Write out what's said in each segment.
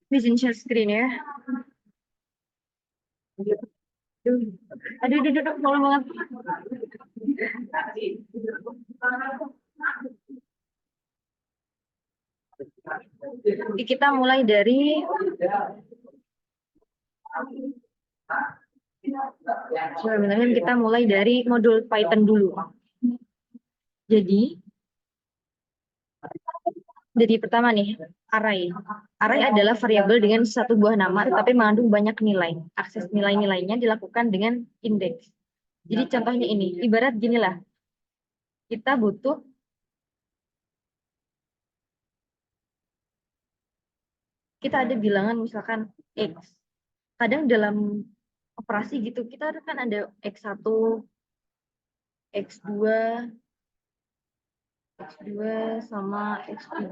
Izin share screen ya. Aduh, aduh, aduh, malu banget. Oke, kita mulai dari sebenarnya kita mulai dari modul Python dulu. Jadi pertama nih, array. Array adalah variabel dengan satu buah nama tetapi mengandung banyak nilai. Akses nilai-nilainya dilakukan dengan indeks. Jadi contohnya ini, ibarat gini lah. Kita butuh ada bilangan misalkan X. Kadang dalam operasi gitu, kita kan ada X1, X2, X2 sama X3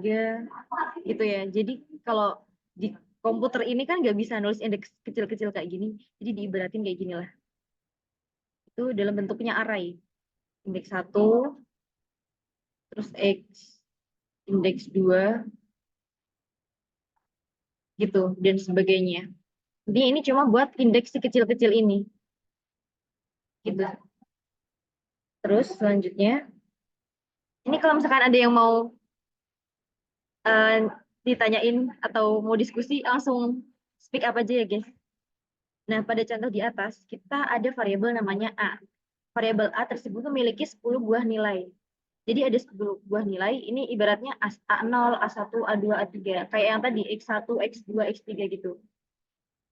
gitu ya. Jadi kalau di komputer ini kan nggak bisa nulis indeks kecil-kecil kayak gini. Jadi diibaratin kayak gini lah. Itu dalam bentuknya array. Indeks 1, terus X, indeks 2, gitu, dan sebagainya. Jadi ini cuma buat indeks si kecil-kecil ini. Gitu. Terus selanjutnya, ini kalau misalkan ada yang mau ditanyain atau mau diskusi, langsung speak up aja ya guys. Nah, pada contoh di atas, kita ada variabel namanya A. Variabel A tersebut memiliki 10 buah nilai. Jadi ada 10 buah nilai, ini ibaratnya A0, A1, A2, A3. Kayak yang tadi, X1, X2, X3 gitu.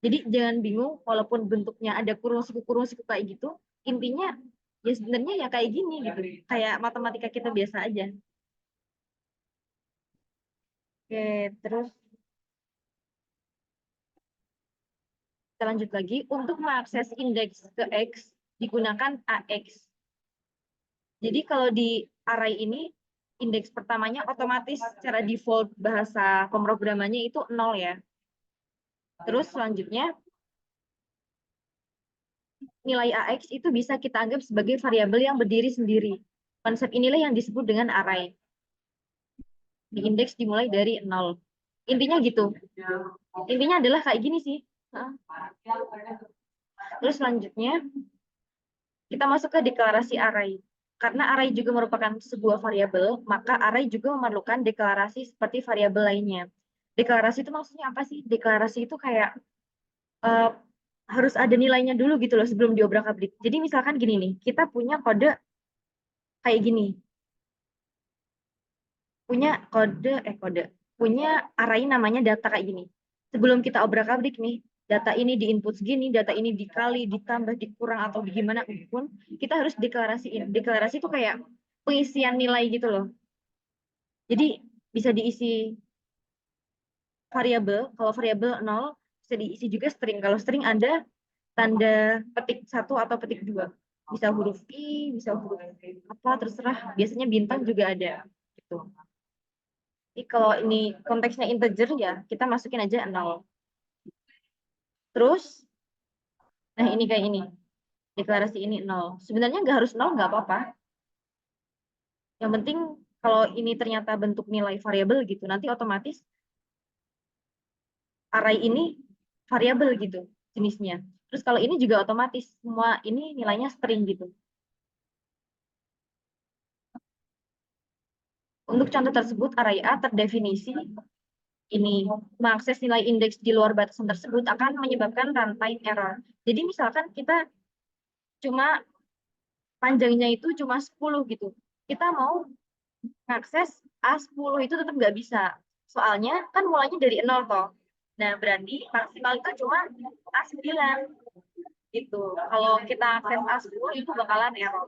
Jadi jangan bingung, walaupun bentuknya ada kurung siku kayak gitu, intinya ya sebenarnya ya kayak gini gitu. Kayak matematika kita biasa aja. Oke, terus kita lanjut lagi. Untuk mengakses indeks ke X, digunakan AX. Jadi kalau di array ini, indeks pertamanya otomatis secara default bahasa pemrogramannya itu 0 ya. Terus selanjutnya, nilai AX itu bisa kita anggap sebagai variabel yang berdiri sendiri. Konsep inilah yang disebut dengan array. Di indeks dimulai dari 0. Intinya gitu. Intinya adalah kayak gini sih. Terus selanjutnya, kita masuk ke deklarasi array. Karena array juga merupakan sebuah variabel, maka array juga memerlukan deklarasi seperti variabel lainnya. Deklarasi itu maksudnya apa sih? Deklarasi itu kayak uh, harus ada nilainya dulu gitu loh sebelum diobrak-abrik. Jadi misalkan gini nih, kita punya kode kayak gini. Punya array namanya data kayak gini. Sebelum kita obrak-abrik nih, data ini diinput segini, data ini dikali, ditambah, dikurang, atau gimana pun, kita harus deklarasiin. Deklarasi itu kayak pengisian nilai gitu loh. Jadi bisa diisi variabel, kalau variabel 0, bisa diisi juga string. Kalau string ada tanda petik 1 atau petik 2. Bisa huruf I, bisa huruf apa, terserah. Biasanya bintang juga ada. Gitu. Jadi kalau ini konteksnya integer ya, kita masukin aja 0. Terus, nah ini kayak ini. Deklarasi ini 0. Sebenarnya nggak harus 0, nggak apa-apa. Yang penting kalau ini ternyata bentuk nilai variabel gitu, nanti otomatis array ini variabel gitu jenisnya. Terus kalau ini juga otomatis semua ini nilainya string gitu. Untuk contoh tersebut, array A terdefinisi ini mengakses nilai indeks di luar batasan tersebut akan menyebabkan runtime error. Jadi misalkan kita cuma panjangnya itu cuma 10 gitu. Kita mau mengakses A10 itu tetap nggak bisa. Soalnya kan mulainya dari 0 toh. Nah, berarti maksimal itu cuma A9 gitu. Kalau kita akses A10 itu bakalan error.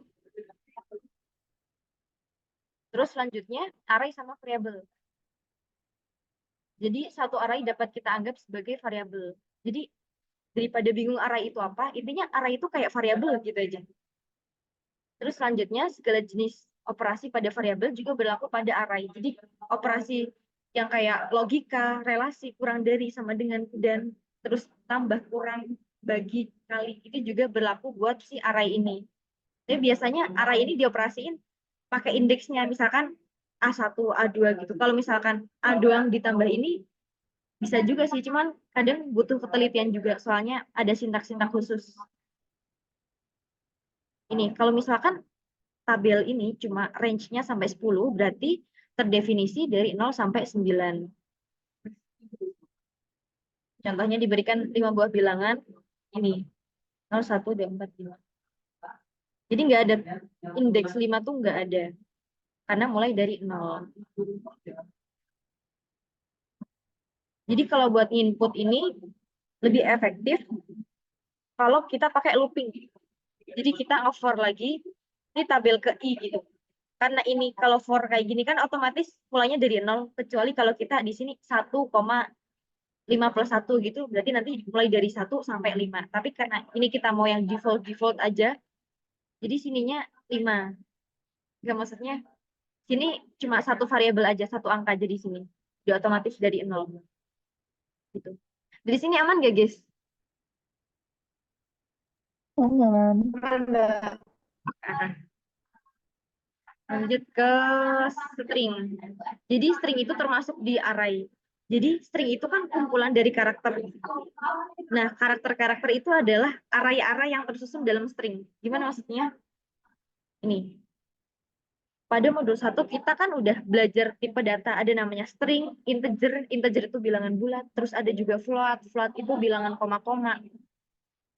Terus selanjutnya array sama variabel. Jadi satu array dapat kita anggap sebagai variabel. Jadi daripada bingung array itu apa, intinya array itu kayak variabel gitu aja. Terus selanjutnya segala jenis operasi pada variabel juga berlaku pada array. Jadi operasi yang kayak logika, relasi, kurang dari, sama dengan, dan terus tambah, kurang, bagi, kali, itu juga berlaku buat si array ini. Jadi biasanya array ini dioperasiin pakai indeksnya, misalkan A1, A2 gitu. Kalau misalkan A doang ditambah ini bisa juga sih, cuman kadang butuh ketelitian juga soalnya ada sintak-sintak khusus. Ini kalau misalkan tabel ini cuma range-nya sampai 10 berarti terdefinisi dari 0 sampai 9. Contohnya diberikan 5 buah bilangan ini 0, 1, 2, 4, 5. Jadi nggak ada indeks 5 tuh nggak ada karena mulai dari 0. Jadi kalau buat input ini lebih efektif kalau kita pakai looping. Jadi kita nge-for lagi ini tabel ke I gitu. Karena ini kalau for kayak gini kan otomatis mulainya dari 0 kecuali kalau kita di sini 1,5 plus 1 gitu berarti nanti mulai dari 1 sampai 5. Tapi karena ini kita mau yang default aja jadi sininya 5. Enggak maksudnya sini cuma satu variabel aja, satu angka aja di sini. Dia otomatis dari 0 gitu. Dari sini aman gak, guys? Aman. Lanjut ke string. Jadi string itu termasuk di array. Jadi string itu kan kumpulan dari karakter. Nah, karakter-karakter itu adalah array-array yang tersusun dalam string. Gimana maksudnya? Ini. Pada modul 1 kita kan udah belajar tipe data. Ada namanya string, integer, integer itu bilangan bulat. Terus ada juga float, float itu bilangan koma-koma.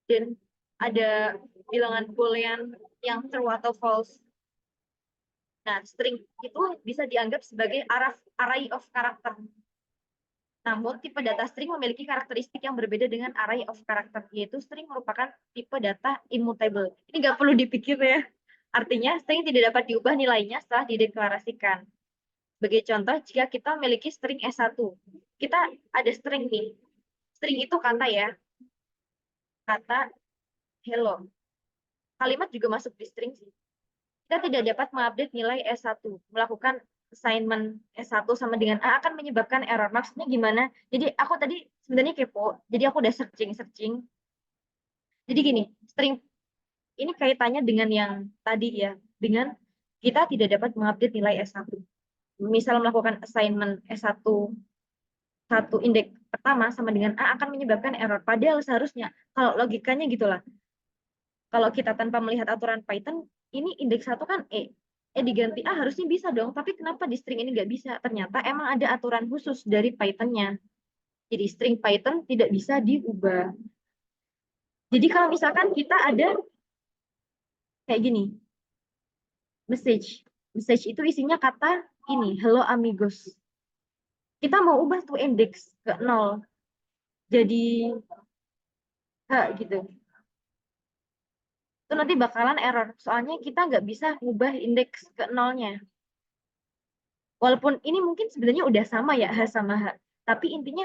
Dan ada bilangan boolean yang true atau false. Nah, string itu bisa dianggap sebagai array of character. Namun, tipe data string memiliki karakteristik yang berbeda dengan array of character, yaitu string merupakan tipe data immutable. Ini nggak perlu dipikir ya. Artinya, string tidak dapat diubah nilainya setelah dideklarasikan. Sebagai contoh, jika kita memiliki string S1, kita ada string nih. String itu kata ya, kata hello. Kalimat juga masuk di string sih. Kita tidak dapat mengupdate nilai S1. Melakukan assignment S1 sama dengan A akan menyebabkan error. Maksudnya gimana? Jadi aku tadi sebenarnya kepo. Jadi aku udah searching. Jadi gini, string ini kaitannya dengan yang tadi ya. Dengan kita tidak dapat mengupdate nilai S1. Misal melakukan assignment S1 satu indeks pertama sama dengan A akan menyebabkan error. Padahal seharusnya kalau logikanya gitulah. Kalau kita tanpa melihat aturan Python, ini indeks 1 kan E. E diganti A harusnya bisa dong, tapi kenapa di string ini nggak bisa? Ternyata emang ada aturan khusus dari Python-nya. Jadi string Python tidak bisa diubah. Jadi kalau misalkan kita ada kayak gini, message. Message itu isinya kata ini, hello amigos. Kita mau ubah tuh indeks ke 0. Jadi H gitu. Itu nanti bakalan error. Soalnya kita nggak bisa ngubah indeks ke 0-nya. Walaupun ini mungkin sebenarnya udah sama ya H sama H. Tapi intinya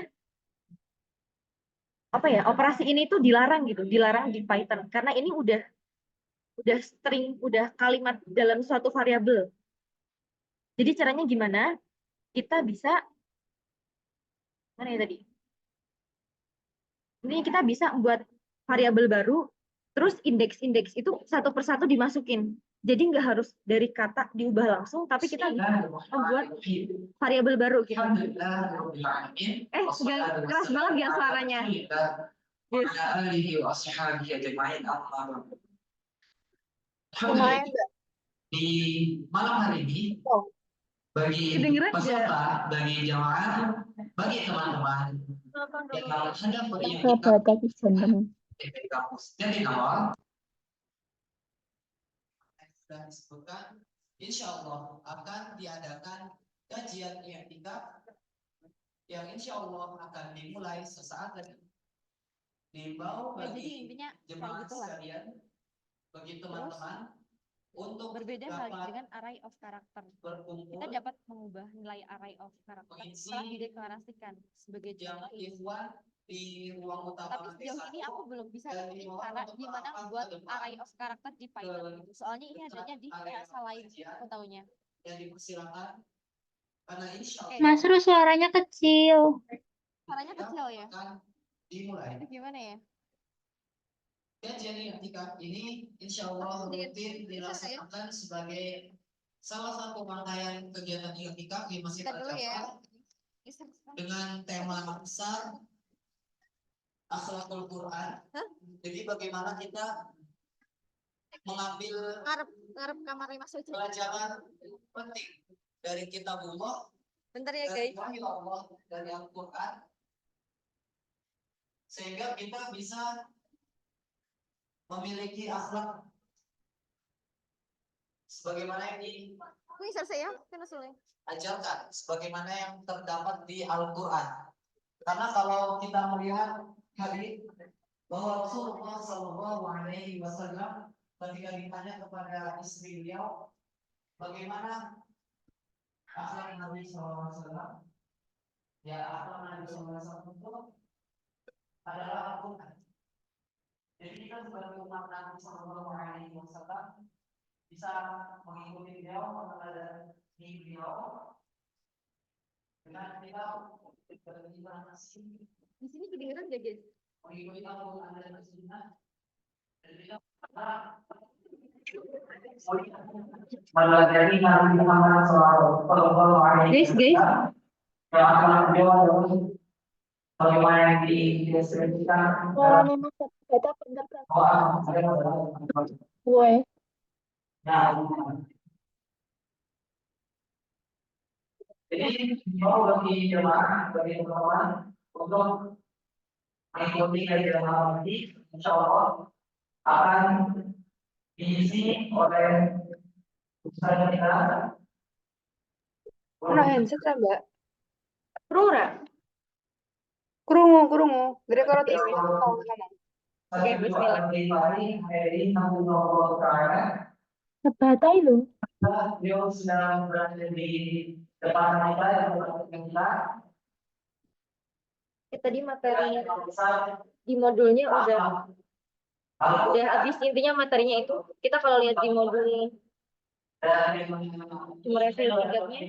apa ya? Operasi ini tuh dilarang gitu, dilarang di Python karena ini udah string, udah kalimat dalam suatu variabel. Jadi caranya gimana? Kita bisa mana ya tadi? Ini kita bisa membuat variabel baru, terus indeks-indeks itu satu persatu dimasukin. Jadi nggak harus dari kata diubah langsung, tapi kita membuat variabel baru gitu. Keras banget ya suaranya. Yes. Lumayan nggak? Di malam hari ini, bagi Kedengeran peserta, bagi jamaah, bagi teman-teman yang hendak berikan Ada tapi jantan. di kampus Jatinangor, sudah disebutkan, insya Allah akan diadakan kajian i'tikaf yang insya Allah akan dimulai sesaat lagi. Diimbau bagi jemaah sekalian, bagi teman-teman untuk Berbeda halnya dengan array of character. berkumpul, Kita dapat mengubah nilai array of character setelah dideklarasikan sebagai contoh ini. di ruang utama. Tapi sejauh ini aku belum bisa nemuin cara gimana buat array of character di Python gitu. Soalnya ini adanya di bahasa lain aku taunya. Yang dipersilakan karena insya Allah Mas Ru suaranya kecil. Suaranya kecil ya. dimulai. Gimana ya? Kajian i'tikaf ini insya Allah rutin dilaksanakan sebagai salah satu rangkaian kegiatan IKK di Masjid Kita dulu ya. Al-Jafar dengan tema besar akhlakul Quran. Jadi bagaimana kita mengambil Ngarep kamarnya Mas Uci. pelajaran penting dari kitabullah, Bentar ya dari guys. wahyu Allah, dari Al-Quran, sehingga kita bisa memiliki akhlak sebagaimana yang Kuwi selesai ya? Kan usulnya. diajarkan, sebagaimana yang terdapat di Al-Quran. Karena kalau kita melihat hadis bahwa Rasulullah Shallallahu Alaihi Wasallam ketika ditanya kepada istri beliau bagaimana akhlak Nabi Shallallahu Alaihi Wasallam, ya akhlak Nabi Shallallahu Alaihi Wasallam itu adalah Al-Quran. Jadi kita sebagai umat Nabi Shallallahu Alaihi Wasallam bisa mengikuti beliau, mengenal beliau dengan kita berinteraksi. Di sini kedengeran gak guys? Mengikuti Al-Quran dan Sunnah, dan kita mempelajari Nabi Muhammad Sallallahu Alaihi Wasallam. Yang akan beliau bagaimana yang dideskripsikan dalam memang kata pendapat Quran. gue. Jadi mau bagi jemaah, bagi teman-teman untuk mengikuti kajian ini, insya Allah akan diisi oleh usaha kita. Ono handset lah, Mbak. Rura. Krungu. Gede kalau TV mau ngomong. Oke, bismillah. Sebatai lu. Beliau sedang berada di depan kita yang memperhatikan kita. Tadi materinya di modulnya udah habis, intinya materinya itu kita kalau lihat di modul cuma review singkatnya,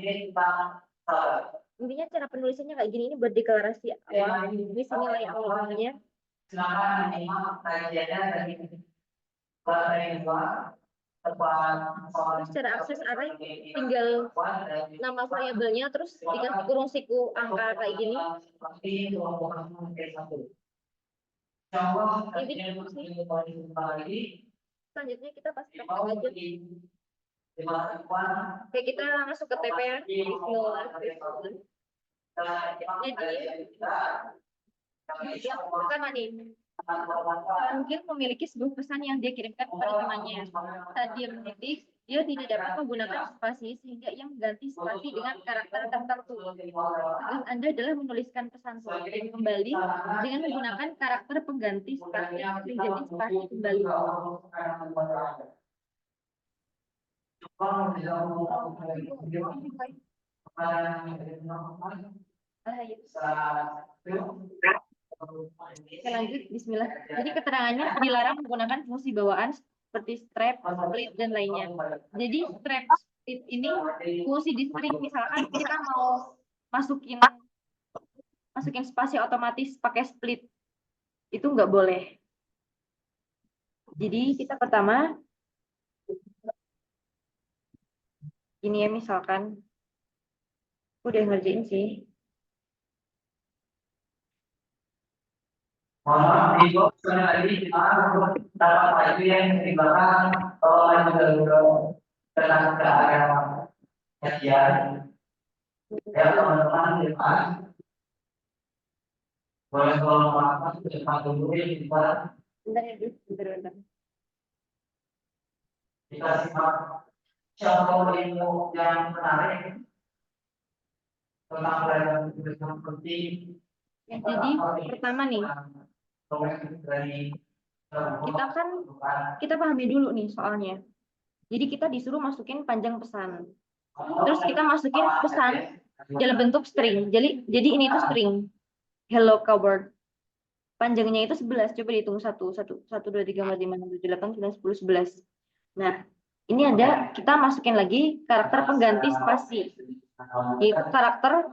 intinya cara penulisannya kayak gini, ini buat deklarasi awal, ini nilai awalnya. Silakan menyimak kajiannya dari bahasa yang dua tepat. Terus cara akses array tinggal nama variabelnya, terus dikasih kurung siku angka kayak gini. Selanjutnya kita pasti aja. Kayak kita masuk ke TP ya. Jadi yang pertama nih, mungkin memiliki sebuah pesan yang dia kirimkan kepada temannya. Saat dia mengetik, dia tidak dapat menggunakan spasi sehingga ia mengganti spasi dengan karakter tertentu. Tugas Anda adalah menuliskan pesan dan kembali dengan menggunakan karakter pengganti spasi menjadi spasi kembali. Oke, lanjut, bismillah. Jadi keterangannya dilarang menggunakan fungsi bawaan seperti strap, split, dan lainnya. Jadi strap, split ini fungsi di string. Misalkan kita mau masukin spasi otomatis pakai split, itu nggak boleh. Jadi kita pertama ini ya, misalkan udah ngerjain sih. Ibu sekali lagi dapat itu yang diberikan oleh juga tentang keadaan kajian. Ya teman-teman di depan boleh tolong melakukan ke depan dulu ya di depan. Bentar ya, bentar. Kita simak contoh ilmu yang menarik tentang pelajaran seperti. Jadi pertama nih, kita pahami dulu nih soalnya. Jadi kita disuruh masukin panjang pesan. Terus kita masukin pesan dalam bentuk string. Jadi ini itu string. Hello cupboard. Panjangnya itu 11. Coba dihitung 1, 2, 3, 4, 5, 6, 7, 8, 9, 10, 11. Nah, ini ada, kita masukin lagi karakter pengganti spasi. Yaitu karakter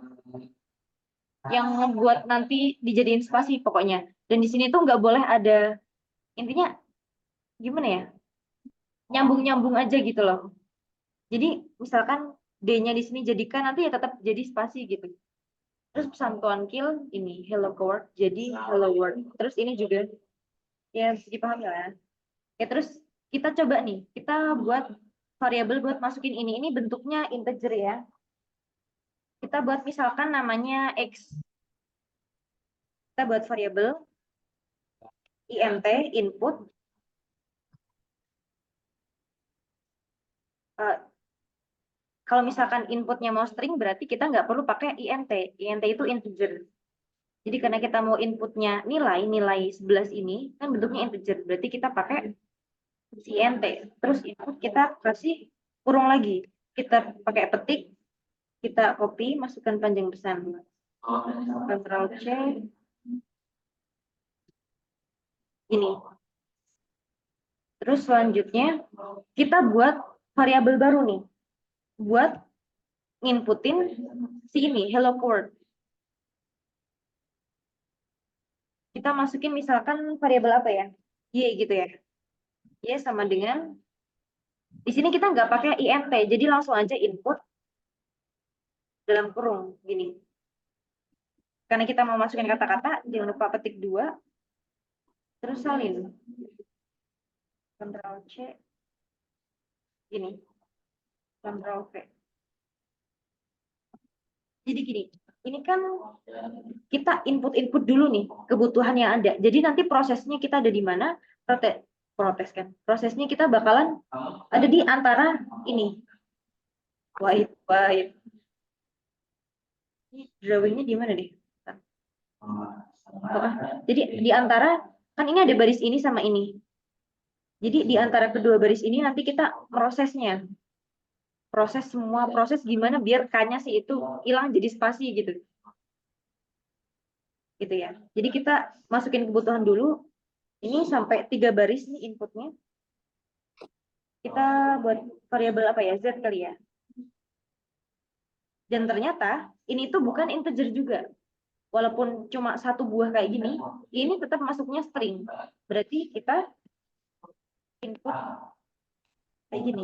yang membuat nanti dijadiin spasi pokoknya. Dan di sini tuh nggak boleh ada, intinya gimana ya, nyambung aja gitu loh. Jadi misalkan D-nya di sini jadikan nanti ya tetap jadi spasi gitu. Terus pesan tuan kill ini hello world jadi hello world. Terus ini juga ya bisa dipahami lah. Ya terus kita coba nih, kita buat variabel buat masukin ini. Ini bentuknya integer ya. Kita buat misalkan namanya x. Kita buat variabel int input. Kalau misalkan inputnya mau string berarti kita nggak perlu pakai int. Int itu integer. Jadi karena kita mau inputnya nilai 11 ini kan bentuknya integer. Berarti kita pakai int. Terus input kita kasih kurung lagi. Kita pakai petik, kita copy, masukkan panjang pesan. Ctrl C. Ini. Terus selanjutnya kita buat variabel baru nih. Buat nginputin si ini, hello world. Kita masukin misalkan variabel apa ya? Y gitu ya. Y sama dengan, di sini kita nggak pakai int, jadi langsung aja input dalam kurung, gini. Karena kita mau masukin kata-kata, jangan lupa petik 2, terus salin. Ctrl C, gini. Ctrl V. Jadi gini, ini kan kita input-input dulu nih kebutuhan yang ada. Jadi nanti prosesnya kita ada di mana? Protes kan. Prosesnya kita bakalan ada di antara ini. Wait. Ini drawingnya di mana deh? Jadi di antara kan ini ada baris ini sama ini. Jadi di antara kedua baris ini nanti kita prosesnya. Proses gimana biar K-nya sih itu hilang jadi spasi gitu. Gitu ya. Jadi kita masukin kebutuhan dulu. Ini sampai 3 baris nih inputnya. Kita buat variabel apa ya? Z kali ya. Dan ternyata ini tuh bukan integer juga. Walaupun cuma satu buah kayak gini, ini tetap masuknya string. Berarti kita input kayak gini.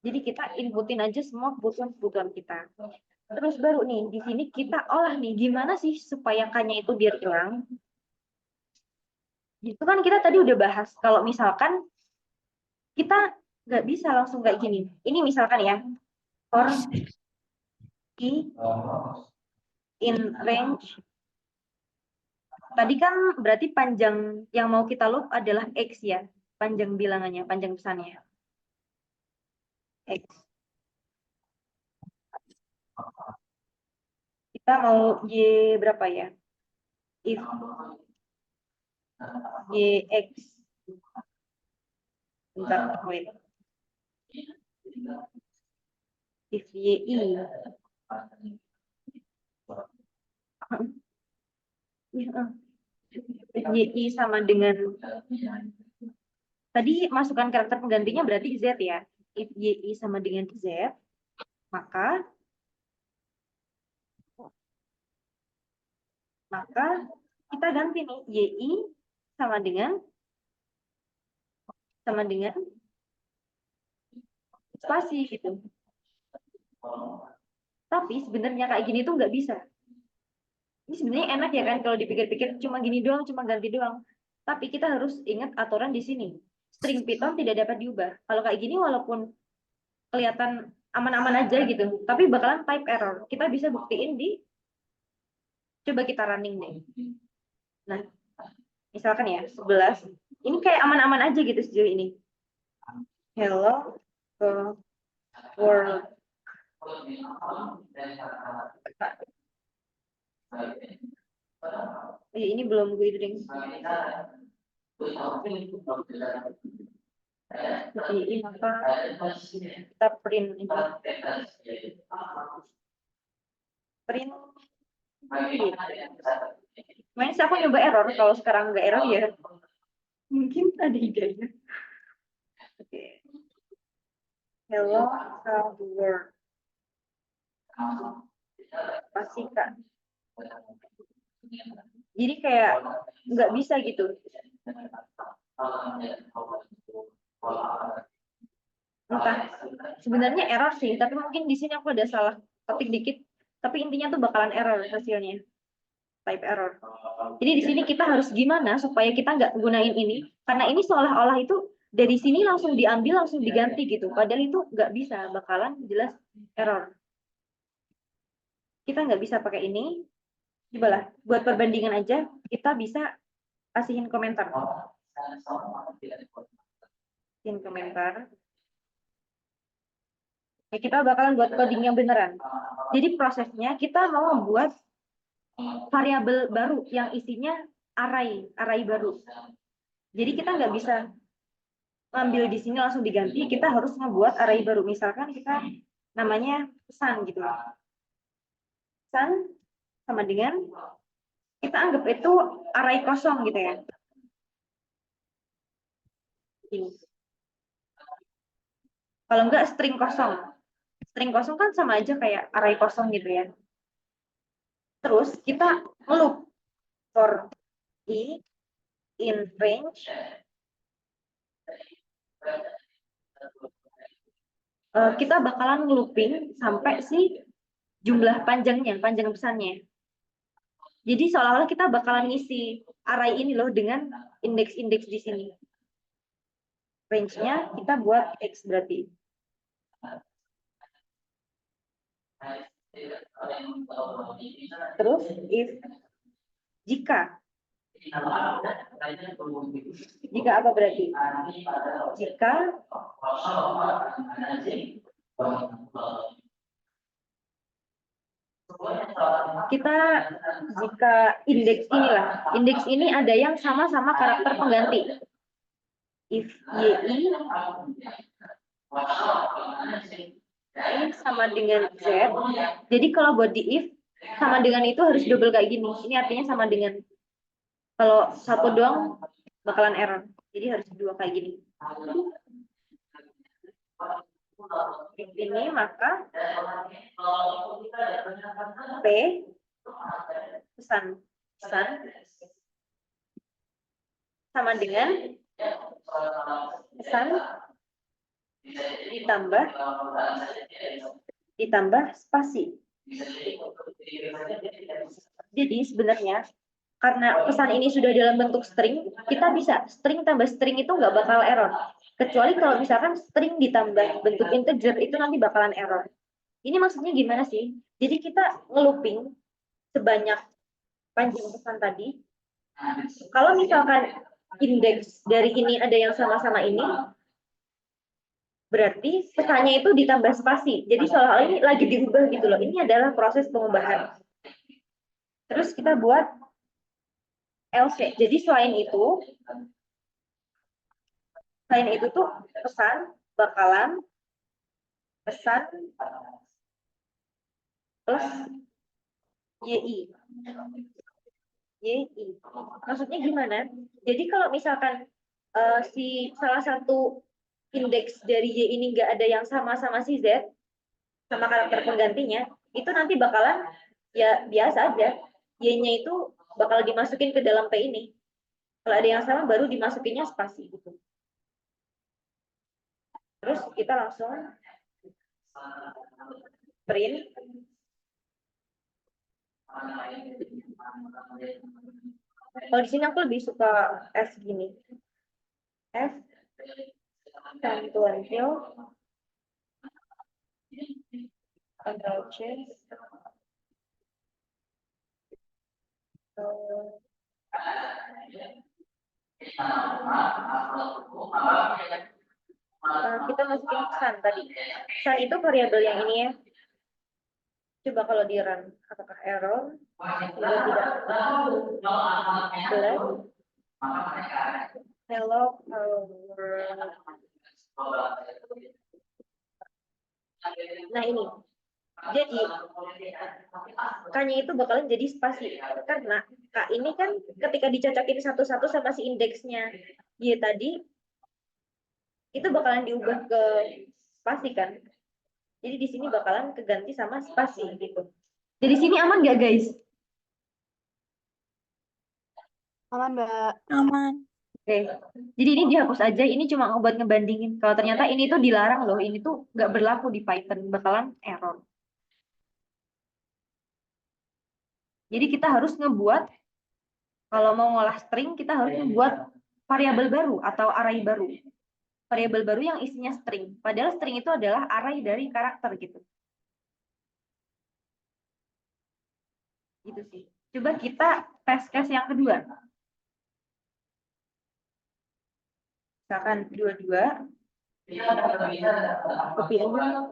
Jadi kita inputin aja semua kebutuhan-kebutuhan kita. Terus baru nih, di sini kita olah nih, gimana sih supaya K-nya itu biar hilang. Itu kan kita tadi udah bahas, kalau misalkan kita nggak bisa langsung kayak gini. Ini misalkan ya, for I in range. Tadi kan berarti panjang yang mau kita loop adalah X ya, panjang bilangannya, panjang pesannya. X. Kita mau Y berapa ya? If YX. Bentar, wait. If YI. YI sama dengan, tadi masukkan karakter penggantinya berarti Z ya. If YI sama dengan Z, maka kita ganti nih YI sama dengan spasi gitu. Tapi sebenarnya kayak gini tuh nggak bisa. Ini sebenarnya enak ya kan kalau dipikir-pikir cuma gini doang, cuma ganti doang. Tapi kita harus ingat aturan di sini. String Python tidak dapat diubah. Kalau kayak gini walaupun kelihatan aman-aman aja gitu, tapi bakalan type error. Kita bisa buktiin di, coba kita running deh. Nah, misalkan ya 11. Ini kayak aman-aman aja gitu sejauh ini. Hello world. Ini belum gue reading. Jadi maka kita print ini. Print. Main sih aku nyoba error. Kalau sekarang nggak error ya mungkin ada idenya. Oke. Hello world. Pasti Kak. Jadi kayak nggak bisa gitu. Entah, sebenarnya error sih, tapi mungkin di sini aku ada salah ketik dikit. Tapi intinya tuh bakalan error hasilnya, type error. Jadi di sini kita harus gimana supaya kita nggak gunain ini, karena ini seolah-olah itu dari sini langsung diambil, langsung diganti gitu. Padahal itu nggak bisa, bakalan jelas error. Kita nggak bisa pakai ini. Coba lah, buat perbandingan aja, kita bisa kasihin komentar. Kasihin komentar. Ya, kita bakalan buat coding yang beneran. Jadi prosesnya kita mau membuat variabel baru yang isinya array baru. Jadi kita nggak bisa ngambil di sini langsung diganti, kita harus membuat array baru. Misalkan kita namanya pesan gitu. Pesan sama dengan kita anggap itu array kosong gitu ya. Ini. Kalau enggak string kosong. String kosong kan sama aja kayak array kosong gitu ya. Terus kita loop for i in range kita bakalan looping sampai si jumlah panjangnya, panjang pesannya. Jadi seolah-olah kita bakalan ngisi array ini loh dengan indeks-indeks di sini. Range-nya kita buat X berarti. Terus if jika apa berarti? Jika jika indeks inilah, indeks ini ada yang sama-sama karakter pengganti. If yi ini sama dengan z. Jadi kalau buat di if sama dengan itu harus double kayak gini. Ini artinya sama dengan, kalau satu doang bakalan error. Jadi harus dua kayak gini. Ini maka P pesan sama dengan pesan ditambah spasi. Jadi sebenarnya karena pesan ini sudah dalam bentuk string, kita bisa string tambah string itu nggak bakal error. Kecuali kalau misalkan string ditambah bentuk integer, itu nanti bakalan error. Ini maksudnya gimana sih? Jadi kita ngelooping sebanyak panjang pesan tadi. Kalau misalkan indeks dari ini ada yang sama-sama ini, berarti pesannya itu ditambah spasi. Jadi soal ini lagi diubah gitu loh. Ini adalah proses pengubahan. Terus kita buat else. Jadi selain itu tuh pesan bakalan pesan plus yi. Maksudnya gimana? Jadi kalau misalkan si salah satu indeks dari y ini nggak ada yang sama-sama si z, sama karakter penggantinya, itu nanti bakalan ya biasa aja. Y-nya itu bakal dimasukin ke dalam P ini. Kalau ada yang sama baru dimasukinnya spasi gitu. Terus kita langsung print. Kalau di sini aku lebih suka F gini. F tentuan Ctrl C. Kita masukin pesan tadi. Pesan itu variabel yang ini ya. Coba kalau di run, apakah error? Tidak. Hello. Nah ini. Jadi K-nya itu bakalan jadi spasi. Karena K ini kan ketika dicocokin satu-satu sama si indeksnya Y tadi, itu bakalan diubah ke spasi kan. Jadi di sini bakalan keganti sama spasi gitu. Jadi sini aman nggak guys? Aman, Mbak. Aman. Oke, jadi ini dihapus aja. Ini cuma buat ngebandingin. Kalau ternyata ini tuh dilarang loh, ini tuh nggak berlaku di Python, bakalan error. Jadi kita harus ngebuat, kalau mau ngolah string, kita harus ngebuat variabel baru atau array baru. Variabel baru yang isinya string. Padahal string itu adalah array dari karakter gitu. Gitu sih. Coba kita tes case yang kedua. Misalkan 22. Copy aja.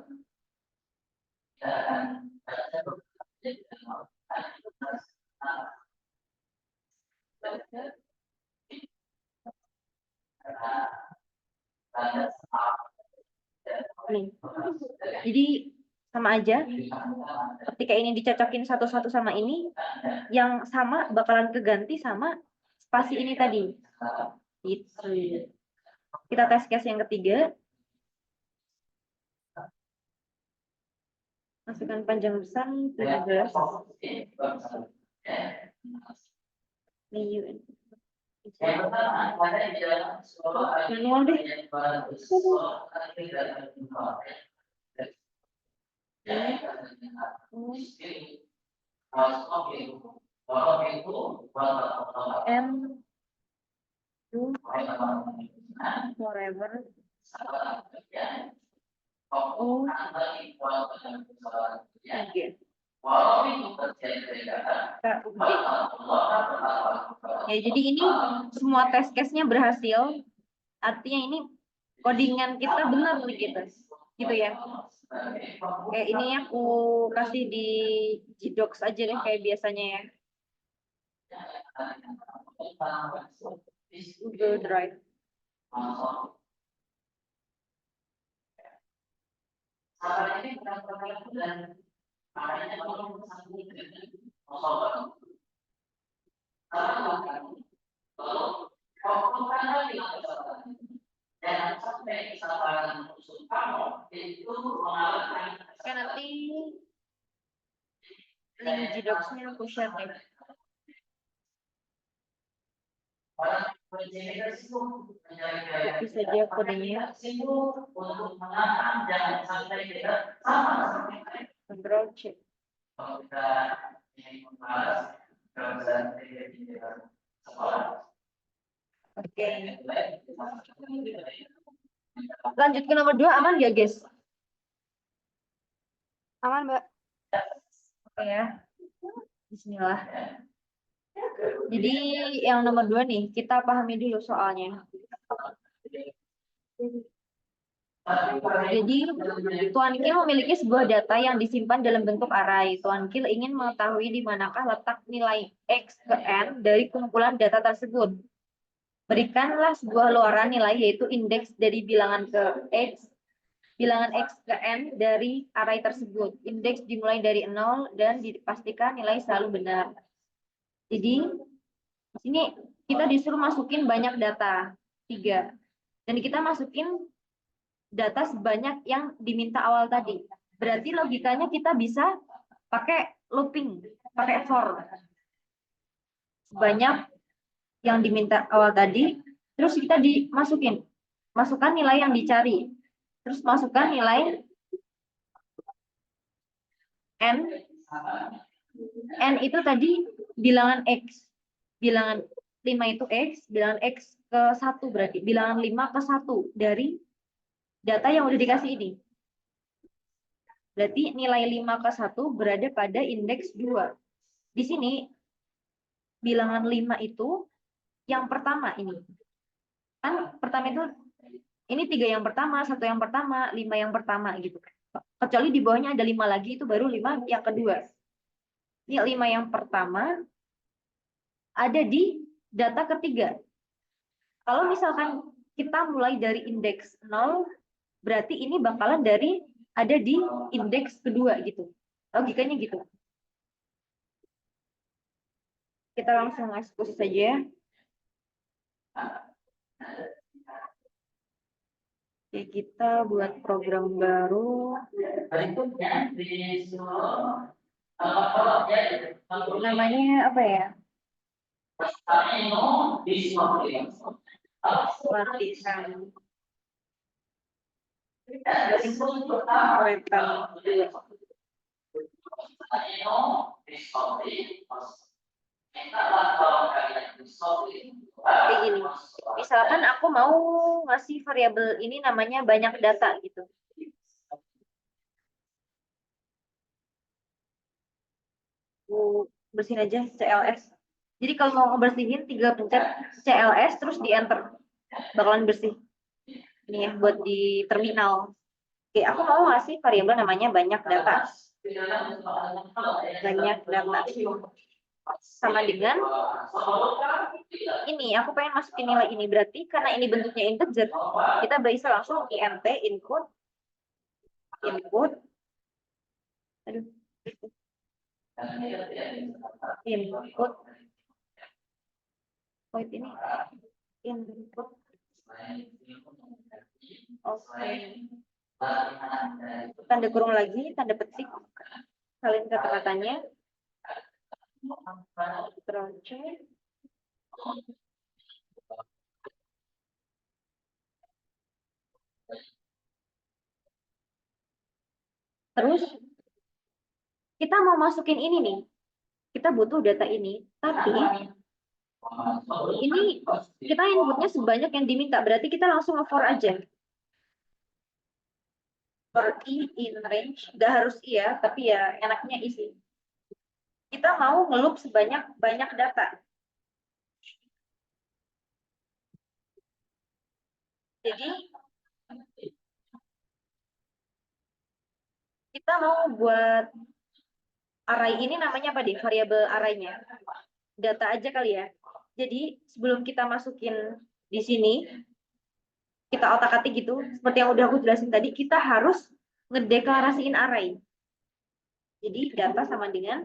Nih. Jadi sama aja. Ketika ini dicocokin satu-satu sama ini, yang sama bakalan keganti sama spasi ini tadi. Gitu. Kita tes case yang ketiga. Masukkan panjang besar 17. Manual deh. M to forever. O again. Ya, jadi ini semua test case-nya berhasil. Artinya ini codingan kita benar nih gitu. Gitu ya. Kayak ini aku kasih di Gdocs aja deh kayak biasanya ya. Google Drive. Oke, nanti link Gdocs-nya aku share deh. Copy saja kodenya. Control C. Oke. Lanjut ke nomor 2, aman ya guys? Aman, Mbak. Oke ya. Bismillah. Jadi yang nomor 2 nih, kita pahami dulu soalnya. Jadi Tuan Kil memiliki sebuah data yang disimpan dalam bentuk array. Tuan Kil ingin mengetahui di manakah letak nilai X ke N dari kumpulan data tersebut. Berikanlah sebuah luaran nilai yaitu indeks dari bilangan ke X, bilangan X ke N dari array tersebut. Indeks dimulai dari 0 dan dipastikan nilai selalu benar. Jadi di sini kita disuruh masukin banyak data, 3. Dan kita masukin data sebanyak yang diminta awal tadi. Berarti logikanya kita bisa pakai looping, pakai for. Sebanyak yang diminta awal tadi, terus kita dimasukin. Masukkan nilai yang dicari. Terus masukkan nilai N. N itu tadi bilangan X. Bilangan 5 itu X, bilangan X ke 1 berarti. Bilangan 5 ke 1 dari data yang udah dikasih ini. Berarti nilai 5 ke 1 berada pada indeks 2. Di sini bilangan 5 itu yang pertama ini. Kan pertama itu ini 3 yang pertama, 1 yang pertama, 5 yang pertama gitu. Kecuali di bawahnya ada 5 lagi itu baru 5 yang kedua. Ini 5 yang pertama ada di data ketiga. Kalau misalkan kita mulai dari indeks 0, berarti ini bakalan ada di indeks kedua gitu. Logikanya gitu. Kita langsung eksekusi saja. Oke, kita buat program baru. Namanya apa ya? Latihan weapon 2. Kayak gini. Misalkan aku mau ngasih variabel ini namanya banyak data gitu. Bersihin aja CLS. Jadi kalau mau ngebersihin tinggal pencet CLS terus di enter. Bakalan bersih. Ini ya buat di terminal. Oke, aku mau ngasih variabel namanya banyak data. Banyak data. Sama dengan ini, aku pengen masukin nilai ini. Berarti karena ini bentuknya integer, kita bisa langsung int input. Aduh. Input. Void ini. Input. Oke. Tanda kurung lagi, tanda petik. Salin kata-katanya. Ctrl C. Terus kita mau masukin ini nih. Kita butuh data ini, tapi ini kita inputnya sebanyak yang diminta. Berarti kita langsung nge-for aja. For I in range, nggak harus iya, tapi ya enaknya isi. Kita mau ngeloop sebanyak data. Jadi kita mau buat array ini namanya apa deh? Variabel array-nya. Data aja kali ya. Jadi sebelum kita masukin di sini, kita otak-atik gitu, seperti yang udah aku jelasin tadi, kita harus ngedeklarasiin array. Jadi data sama dengan,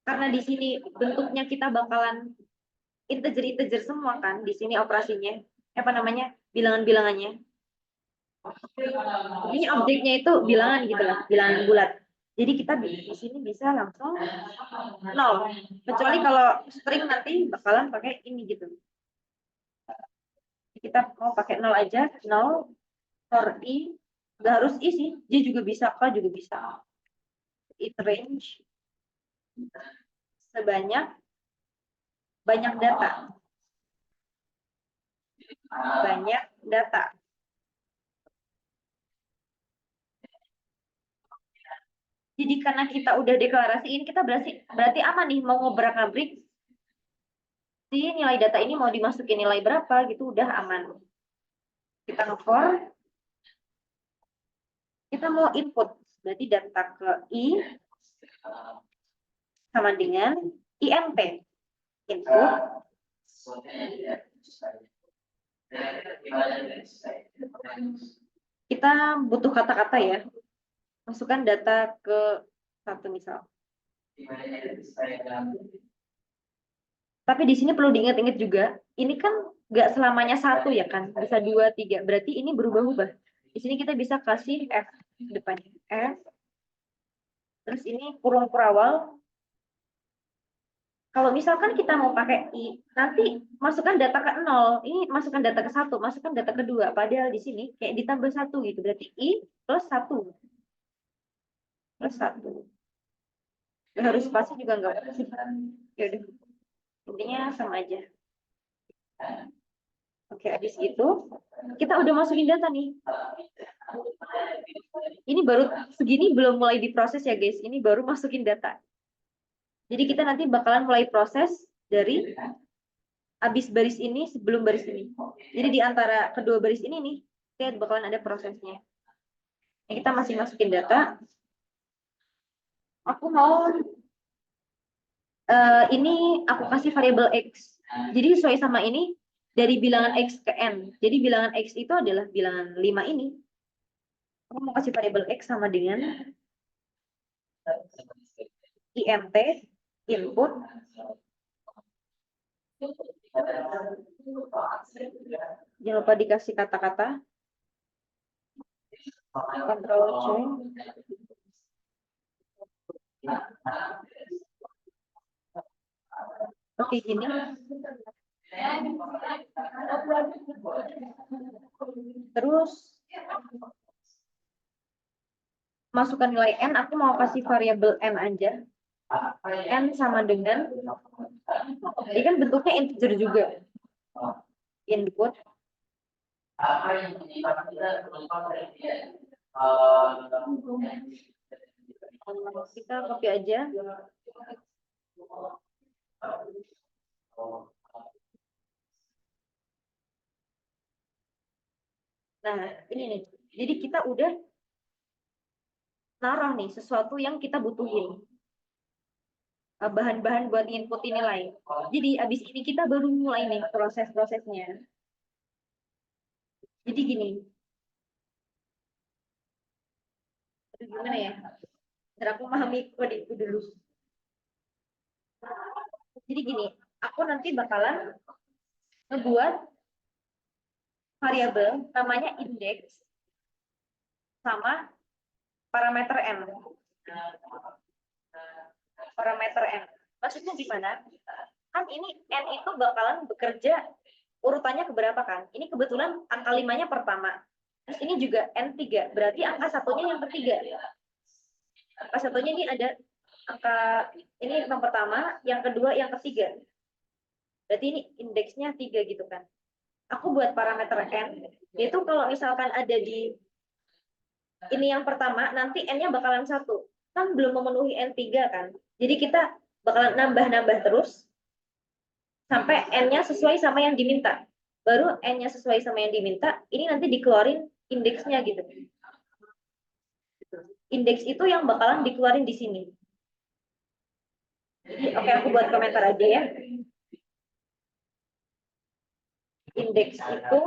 karena di sini bentuknya kita bakalan integer-integer semua kan, di sini operasinya, apa namanya, bilangan-bilangannya. Ini objeknya itu bilangan gitu lah, bilangan bulat. Jadi kita di sini bisa langsung 0. Kecuali kalau string nanti bakalan pakai ini gitu. Kita mau pakai 0 aja, 0 for I, nggak harus I sih, J juga bisa, K juga bisa. It range sebanyak banyak data. Banyak data. Jadi karena kita udah deklarasiin, kita berarti aman nih mau ngobrak-ngabrik si nilai data ini mau dimasukin nilai berapa gitu udah aman. Kita nge-for, kita mau input, berarti data ke I sama dengan int input. Kita butuh kata-kata ya. Masukkan data ke satu misal. Tapi di sini perlu diingat-ingat juga, ini kan nggak selamanya satu ya kan, bisa 2, 3. Berarti ini berubah-ubah. Di sini kita bisa kasih F depannya. F. Terus ini kurung kurawal. Kalau misalkan kita mau pakai I, nanti masukkan data ke 0. Ini masukkan data ke 1, masukkan data ke 2. Padahal di sini kayak ditambah 1 gitu. Berarti I plus 1. Plus 1. Nggak harus spasi juga nggak apa-apa. Ya udah. Intinya sama aja. Oke, habis itu kita udah masukin data nih. Ini baru segini belum mulai diproses ya guys. Ini baru masukin data. Jadi kita nanti bakalan mulai proses dari habis baris ini sebelum baris ini. Jadi di antara kedua baris ini nih, kita bakalan ada prosesnya. Nah, kita masih masukin data. Aku mau ini aku kasih variabel X. Jadi sesuai sama ini dari bilangan X ke N. Jadi bilangan X itu adalah bilangan 5 ini. Aku mau kasih variabel X sama dengan int input. Jangan lupa dikasih kata-kata. Ctrl C. Oke, gini. Terus masukkan nilai n, aku mau kasih variabel n aja. N sama dengan, ini kan bentuknya integer juga. Input. Kita copy aja. Nah, ini nih. Jadi kita udah naruh nih sesuatu yang kita butuhin. Bahan-bahan buat input nilai. Jadi abis ini kita baru mulai nih proses-prosesnya. Jadi gini. Aduh, gimana ya? Biar aku memahami kode itu dulu. Jadi gini, aku nanti bakalan ngebuat variabel namanya index sama parameter n. Parameter n. Maksudnya gimana? Kan ini n itu bakalan bekerja urutannya keberapa kan? Ini kebetulan angka 5-nya pertama. Terus ini juga n3, berarti angka satunya yang ketiga. Angka satunya ini ada angka, ini yang pertama, yang kedua, yang ketiga. Berarti ini indeksnya 3 gitu kan. Aku buat parameter n, yaitu kalau misalkan ada di ini yang pertama, nanti n-nya bakalan 1. Kan belum memenuhi n3 kan. Jadi kita bakalan nambah-nambah terus sampai n-nya sesuai sama yang diminta. Baru n-nya sesuai sama yang diminta, ini nanti dikeluarin indeksnya gitu. Indeks itu yang bakalan dikeluarin di sini. Jadi, oke, aku buat komentar aja ya. Indeks itu,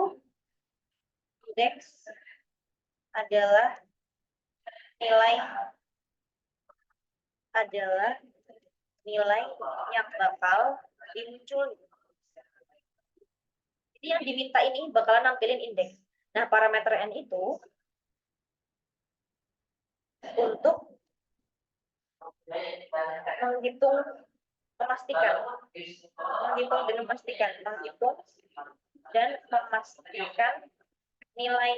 indeks adalah nilai yang bakal dimuncul. Jadi yang diminta ini bakalan nampilin indeks. Nah, parameter n itu untuk menghitung dan memastikan nilai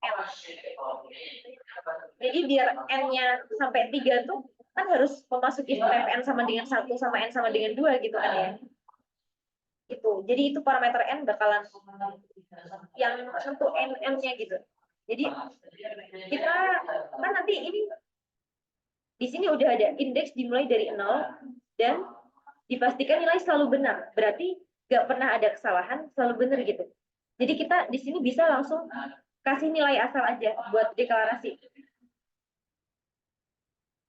n. Jadi biar n-nya sampai 3 tuh kan harus memasuki step n sama dengan 1 sama n sama dengan 2 gitu kan ya. Itu. Jadi itu parameter n bakalan yang tentu n-nya gitu. Jadi kita kan nanti ini di sini udah ada indeks dimulai dari 0 dan dipastikan nilai selalu benar. Berarti nggak pernah ada kesalahan, selalu benar gitu. Jadi kita di sini bisa langsung kasih nilai asal aja buat deklarasi.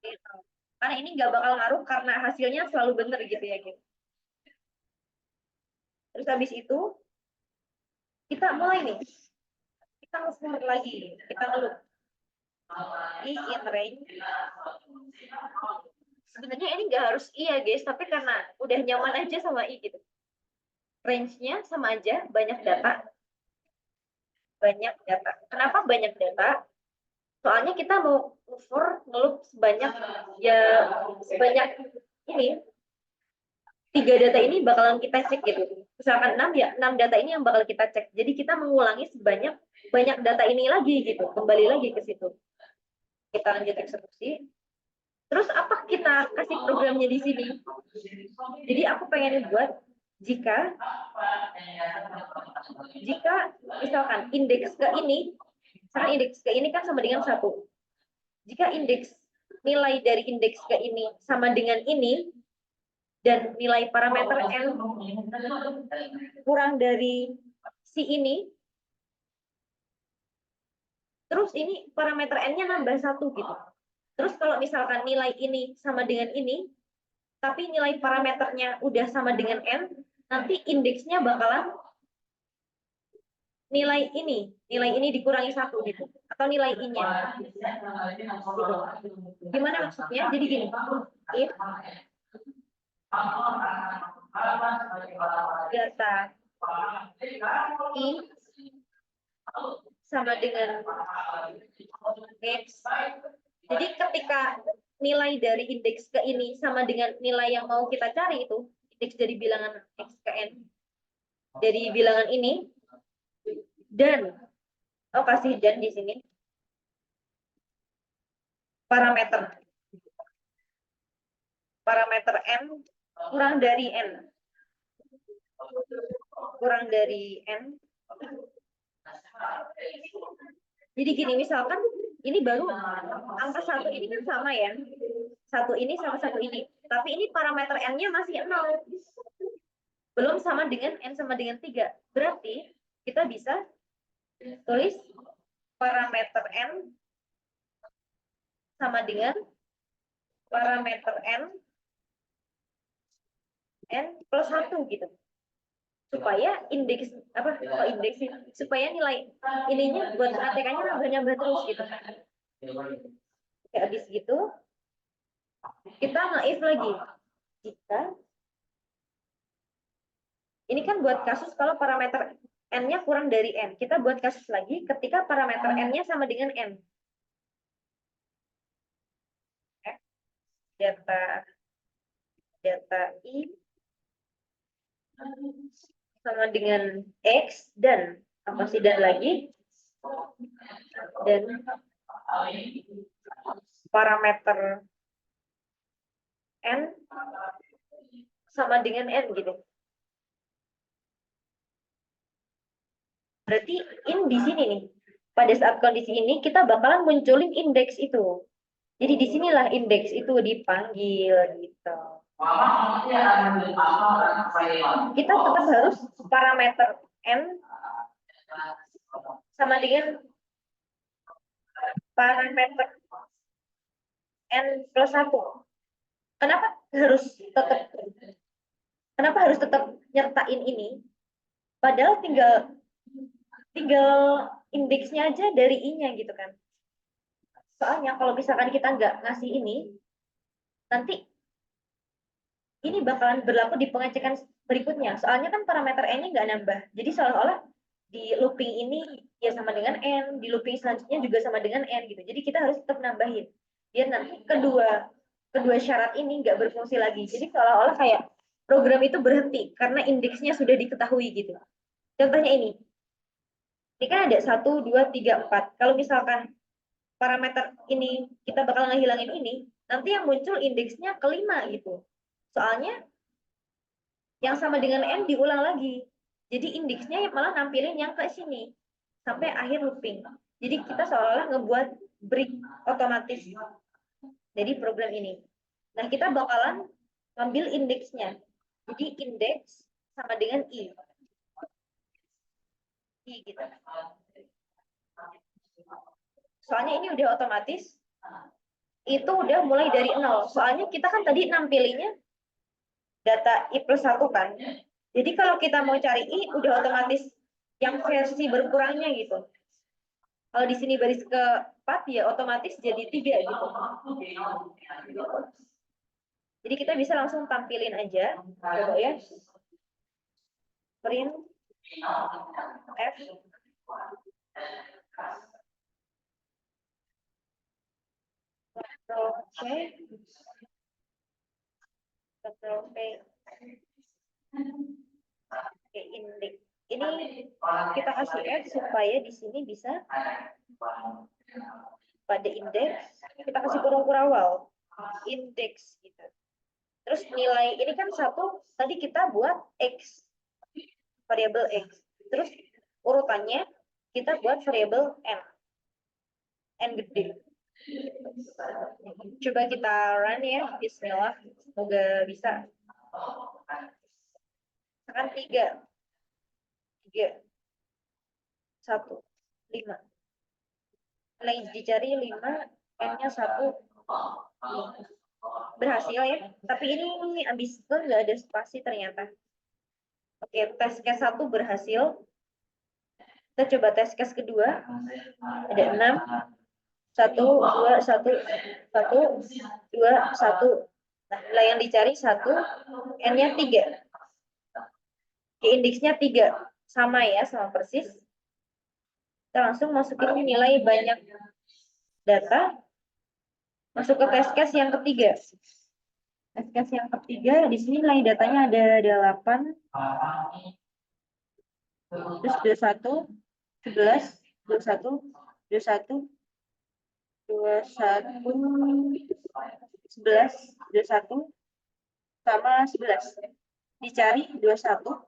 Gitu. Karena ini nggak bakal ngaruh karena hasilnya selalu benar gitu ya gitu. Terus habis itu kita mulai nih. Kita nge-for lagi, kita ngeloop. I in range. Sebenarnya ini nggak harus i ya guys, tapi karena udah nyaman aja sama i gitu. Range-nya sama aja, banyak data. Banyak data. Kenapa banyak data? Soalnya kita mau for ngeloop sebanyak ini 3 data ini bakalan kita cek gitu. Misalkan 6 ya, 6 data ini yang bakal kita cek. Jadi kita mengulangi sebanyak banyak data ini lagi gitu, kembali lagi ke situ. Kita lanjut eksekusi. Terus apa kita kasih programnya di sini? Jadi aku pengen buat jika misalkan indeks ke ini, karena indeks ke ini kan sama dengan 1. Jika indeks nilai dari indeks ke ini sama dengan ini dan nilai parameter n kurang dari si ini, terus ini parameter n-nya nambah 1 gitu. Terus kalau misalkan nilai ini sama dengan ini, tapi nilai parameternya udah sama dengan n, nanti indeksnya bakalan nilai ini dikurangi 1 gitu, atau nilai i-nya. Gitu. Gimana maksudnya? Jadi gini, if data i sama dengan x. Jadi ketika nilai dari indeks ke ini sama dengan nilai yang mau kita cari itu indeks dari bilangan X ke N. Dari bilangan ini. Dan, kasih dan di sini. Parameter N kurang dari N. Kurang dari N. Jadi gini, misalkan ini baru angka 1 ini kan sama ya. 1 ini sama 1 ini. Tapi ini parameter N-nya masih 0. Belum sama dengan N sama dengan 3. Berarti kita bisa tulis parameter N sama dengan parameter N plus 1 gitu. Supaya indeks supaya nilai ininya buat ATK-nya nambah-nambah terus gitu. Oke, habis gitu kita nge-if lagi. Jika ini kan buat kasus kalau parameter N-nya kurang dari N. Kita buat kasus lagi ketika parameter N-nya sama dengan N. Data I sama dengan X dan apa sih dan lagi dan parameter N sama dengan N gitu. Berarti di sini nih. Pada saat kondisi ini kita bakalan munculin indeks itu. Jadi disinilah indeks itu dipanggil gitu. Kita tetap harus parameter N sama dengan parameter N plus 1. Kenapa harus tetap nyertain ini? Padahal tinggal indeksnya aja dari I-nya gitu kan. Soalnya kalau misalkan kita nggak ngasih ini, nanti ini bakalan berlaku di pengecekan berikutnya. Soalnya kan parameter N-nya nggak nambah. Jadi seolah-olah di looping ini ya sama dengan N, di looping selanjutnya juga sama dengan N gitu. Jadi kita harus tetap nambahin. Biar nanti kedua syarat ini nggak berfungsi lagi. Jadi seolah-olah kayak program itu berhenti karena indeksnya sudah diketahui gitu. Contohnya ini. Ini kan ada 1, 2, 3, 4. Kalau misalkan parameter ini kita bakal ngehilangin ini, nanti yang muncul indeksnya kelima gitu. Soalnya yang sama dengan N diulang lagi. Jadi indeksnya malah nampilin yang ke sini. Sampai akhir looping. Jadi kita seolah-olah ngebuat break otomatis. Jadi program ini. Nah kita bakalan ngambil indeksnya. Jadi indeks sama dengan I. I gitu. Soalnya ini udah otomatis. Itu udah mulai dari 0. Soalnya kita kan tadi nampilinnya data I plus 1 kan. Jadi kalau kita mau cari I, udah otomatis yang versi berkurangnya gitu. Kalau di sini baris ke-4, ya otomatis jadi 3 gitu. Jadi kita bisa langsung tampilin aja. Coba ya. Print F. Ctrl C. Ctrl V. Oke, indeks. Ini kita kasih F supaya di sini bisa pada indeks kita kasih kurung kurawal indeks gitu. Terus nilai ini kan 1 tadi kita buat X, variabel X. Terus urutannya kita buat variabel N gede. Coba kita run ya, bismillah, semoga bisa. Misalkan 3, 1, 5. Nilai dicari 5, N-nya 1. Berhasil ya, tapi ini abis itu nggak ada spasi ternyata. Oke, tes case 1 berhasil. Kita coba tes case kedua. Ada 6. 1, 2, 1, 1, 2, 1. Nah, nilai yang dicari 1, N-nya 3. Oke, indeksnya 3. Sama ya, sama persis. Kita langsung masukin nilai banyak data. Masuk ke test case yang ketiga. Test case yang ketiga, di sini nilai datanya ada 8, terus 21, 11, 21, 21, 21, 11, 21, sama 11. Dicari 21,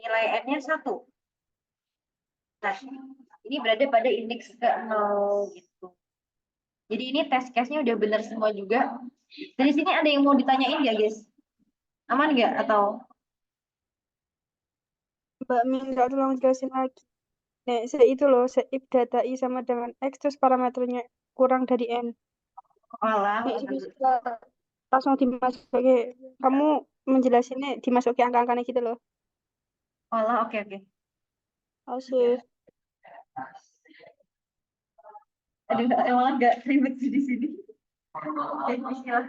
nilai N-nya 1. Nah, ini berada pada indeks ke 0 gitu. Jadi ini test case-nya udah benar semua juga. Dari sini ada yang mau ditanyain nggak, guys? Aman nggak? Atau Mbak minta tolong jelasin lagi. Nek, itu loh, if data I sama dengan X, terus parameternya kurang dari N. olah? Nek, bisa langsung dimasukin. Kamu menjelasinnya dimasukin angka-angkanya gitu loh. Olah, oke. Asih. Aduh, emang nggak ribet sih di sini. Oke, bismillah.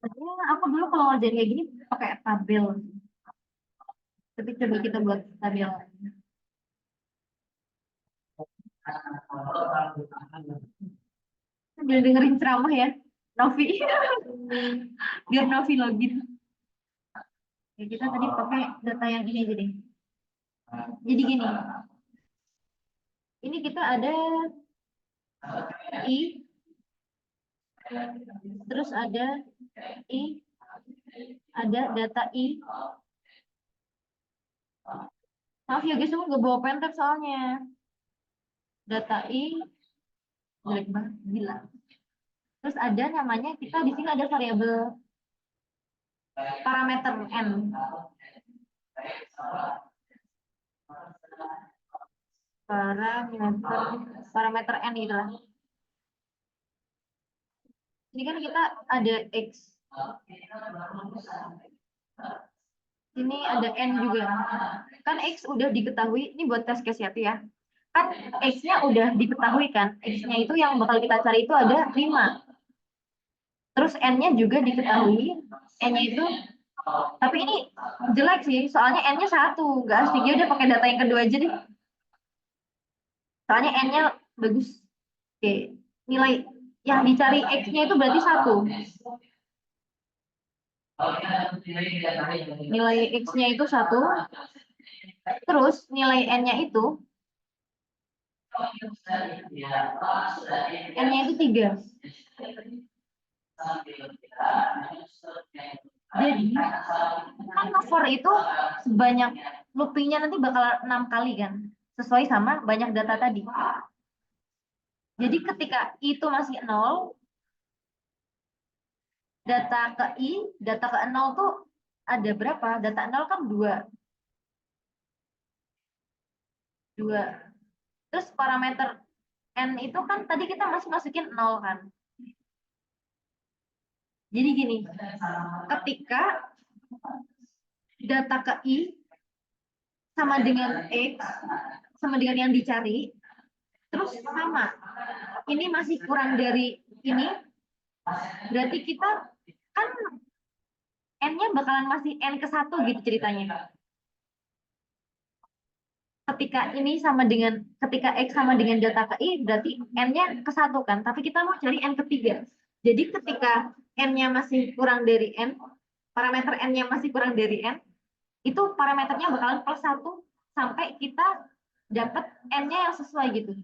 Sebenarnya aku dulu kalau ngerjain kayak gini pakai tabel. Tapi coba kita buat tabel. Sambil dengerin ceramah ya, Novi. Biar Novi login. Ya, kita tadi pakai data yang ini aja deh. Jadi gini. Ini kita ada I, terus ada I, ada data I. Maaf ya guys, aku nggak bawa pentek soalnya. Data I, jelek banget, gila. Terus ada namanya, kita di sini ada variabel parameter N. Parameter N gitu lah. Ini kan kita ada X. Ini ada N juga. Kan X udah diketahui, ini buat tes case ya. Kan X-nya udah diketahui kan. X-nya itu yang bakal kita cari itu ada 5. Terus N-nya juga diketahui. N-nya itu, tapi ini jelek sih, soalnya N-nya 1. Nggak asik, ya udah pakai data yang kedua aja deh. Soalnya N-nya bagus. Oke, nilai yang dicari X-nya itu berarti 1. Nilai X-nya itu 1. Terus nilai N-nya itu N-nya itu 3. Jadi kan for itu sebanyak loopingnya nanti bakal 6 kali kan, sesuai sama banyak data tadi. Jadi ketika I itu masih 0, data ke I, data ke 0 tuh ada berapa? Data 0 kan 2. Terus parameter N itu kan tadi kita masih masukin 0 kan. Jadi gini, ketika data ke I sama dengan X, sama dengan yang dicari, terus sama, ini masih kurang dari ini, berarti kita kan N-nya bakalan masih N ke 1 gitu ceritanya. Ketika ini sama dengan, ketika X sama dengan data ke I, berarti N-nya ke 1 kan, tapi kita mau cari N ketiga. Jadi ketika N-nya masih kurang dari N, parameter N-nya masih kurang dari N, itu parameternya bakalan plus 1 sampai kita dapat N-nya yang sesuai gitu.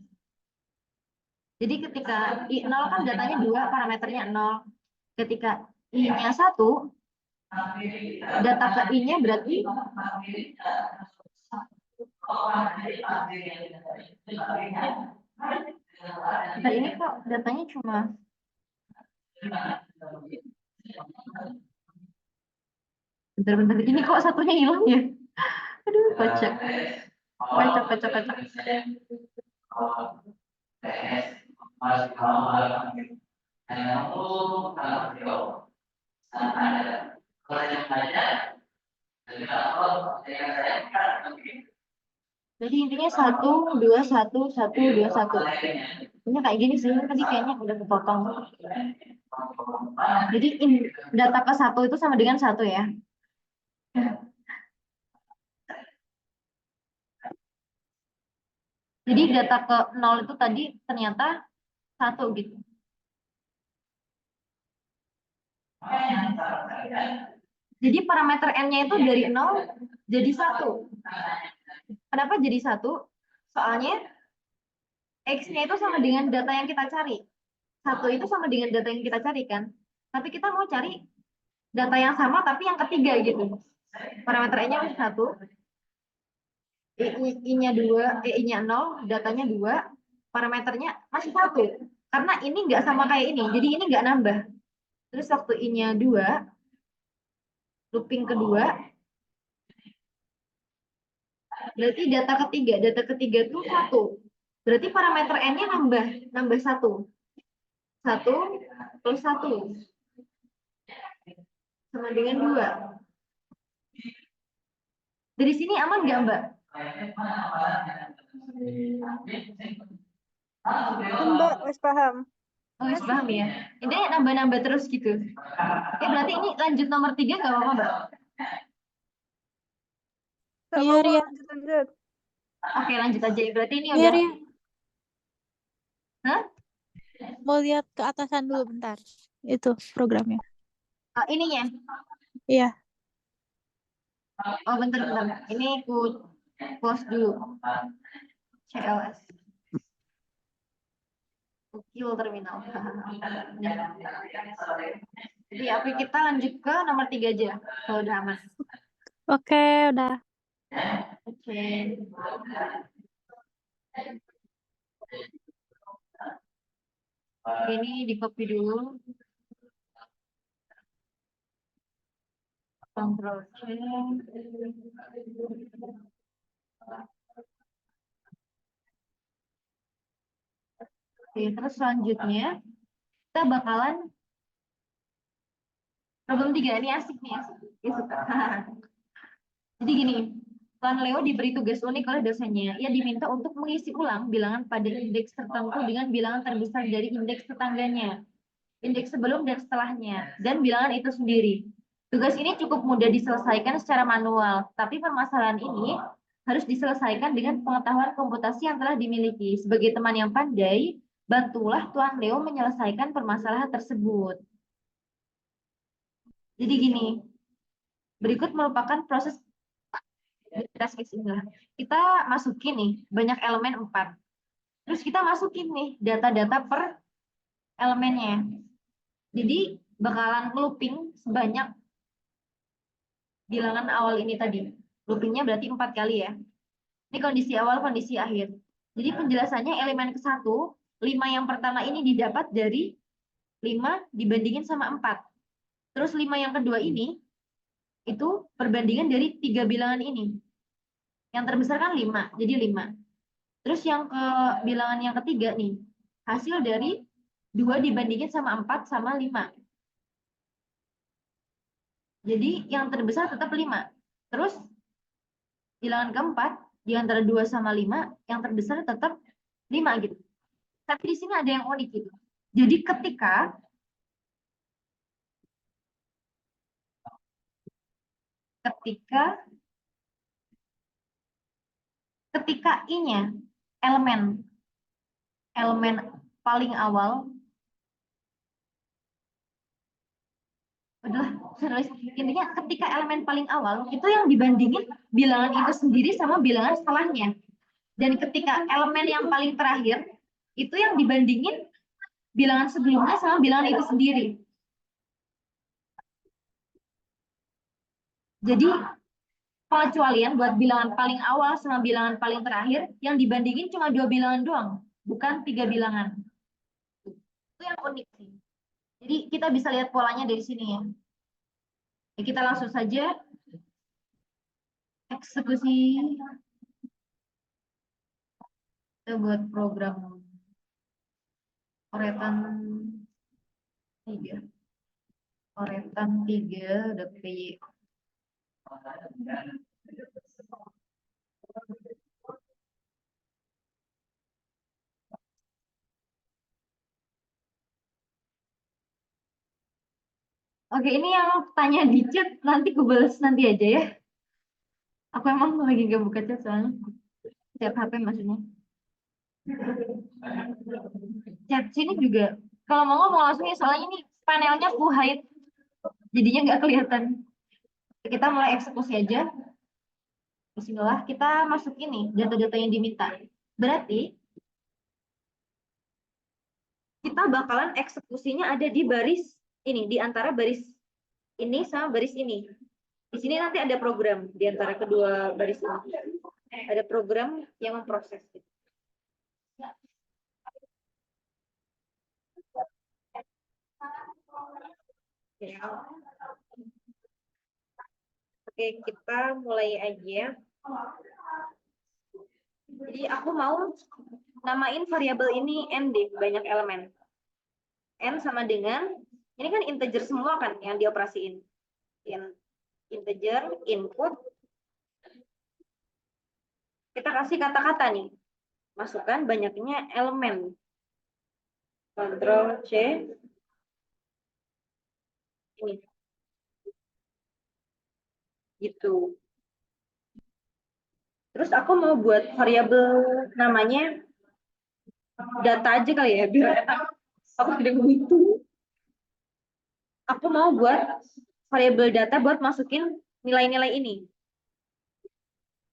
Jadi ketika I0 kan datanya 2, parameternya 0. Ketika I-nya 1, data ke I-nya berarti nah ini kok datanya cuma bentar-bentar ini kok satunya hilang ya? Aduh, kocak. Jadi intinya 1, 2, 1, 1, 2, 1. Ini kayak gini sih, tadi kayaknya udah kepotong. Jadi data ke 1 itu sama dengan 1 ya. Jadi data ke 0 itu tadi ternyata 1 gitu. Jadi parameter N-nya itu dari 0 jadi 1. Kenapa jadi 1? Soalnya X-nya itu sama dengan data yang kita cari. 1 itu sama dengan data yang kita cari kan. Tapi kita mau cari data yang sama tapi yang ketiga gitu. Parameter N-nya 1, I-nya 2, I-nya 0, datanya 2, parameternya masih 1. Karena ini nggak sama kayak ini, jadi ini nggak nambah. Terus waktu I-nya 2, looping kedua, berarti data ketiga itu 1. Berarti parameter N-nya nambah 1. 1 plus 1 sama dengan 2. Dari sini aman nggak, Mbak? Mbak, wes paham. Oh, wis paham ya. Intinya nambah-nambah terus gitu. Oke, berarti ini lanjut nomor 3 nggak apa-apa, Mbak? Nggak Iya, apa-apa, Ria. lanjut. Oke, lanjut aja. Berarti ini Iya, udah. Ria. Hah? Mau lihat ke atasan dulu bentar. Itu programnya. Ininya. Iya. Oh, bentar. Ini ku close dulu. CLS. Kill terminal. Jadi apa kita lanjut ke nomor 3 aja kalau udah aman. Oke, udah. Oke. Ini di copy dulu. Control C. Oke, terus selanjutnya kita bakalan problem 3. Ini asik nih, asik. Ya, suka. Jadi gini, Tuan Leo diberi tugas unik oleh dosennya. Ia diminta untuk mengisi ulang bilangan pada indeks tertentu dengan bilangan terbesar dari indeks tetangganya, indeks sebelum dan setelahnya, dan bilangan itu sendiri. Tugas ini cukup mudah diselesaikan secara manual, tapi permasalahan ini harus diselesaikan dengan pengetahuan komputasi yang telah dimiliki. Sebagai teman yang pandai, bantulah Tuan Leo menyelesaikan permasalahan tersebut. Jadi gini, berikut merupakan proses kita masukin nih banyak elemen 4. Terus kita masukin nih data-data per elemennya. Jadi bakalan looping sebanyak bilangan awal ini tadi. Loopingnya berarti 4 kali ya. Ini kondisi awal, kondisi akhir. Jadi penjelasannya elemen ke-1, 5 yang pertama ini didapat dari 5 dibandingin sama 4. Terus 5 yang kedua ini itu perbandingan dari 3 bilangan ini. Yang terbesar kan 5, jadi 5. Terus yang ke bilangan yang ketiga nih, hasil dari 2 dibandingin sama 4 sama 5. Jadi yang terbesar tetap 5. Terus bilangan keempat, di antara 2 sama 5, yang terbesar tetap 5 gitu. Tapi di sini ada yang unik gitu. Jadi ketika I-nya elemen paling awal intinya ketika elemen paling awal itu yang dibandingin bilangan itu sendiri sama bilangan setelahnya, dan ketika elemen yang paling terakhir itu yang dibandingin bilangan sebelumnya sama bilangan itu sendiri. Jadi pengecualian buat bilangan paling awal sama bilangan paling terakhir yang dibandingin cuma 2 bilangan doang, bukan 3 bilangan. Itu yang unik sih. Jadi kita bisa lihat polanya dari sini ya. Kita langsung saja eksekusi. Kita buat program Oretan 3. Oretan 3.py. Oke, ini yang tanya di chat nanti gue balas nanti aja ya. Aku emang lagi gak buka chat soalnya. Setiap HP maksudnya. Chat sini juga kalau mau ngomong langsung ya, soalnya ini panelnya full height, jadinya nggak kelihatan. Kita mulai eksekusi aja. Bismillah, kita masuk ini data-data yang diminta. Berarti kita bakalan eksekusinya ada di baris ini, di antara baris ini sama baris ini. Di sini nanti ada program di antara kedua baris ini. Ada program yang memproses. Oke, kita mulai aja. Jadi aku mau namain variabel ini n deh, banyak elemen. N sama dengan, ini kan integer semua kan yang dioperasiin. Integer, input. Kita kasih kata-kata nih. Masukkan banyaknya elemen. Ctrl C. Ini. Gitu. Terus aku mau buat variabel namanya data aja kali ya, biar enak. Aku tidak menghitung. Aku mau buat variabel data buat masukin nilai-nilai ini.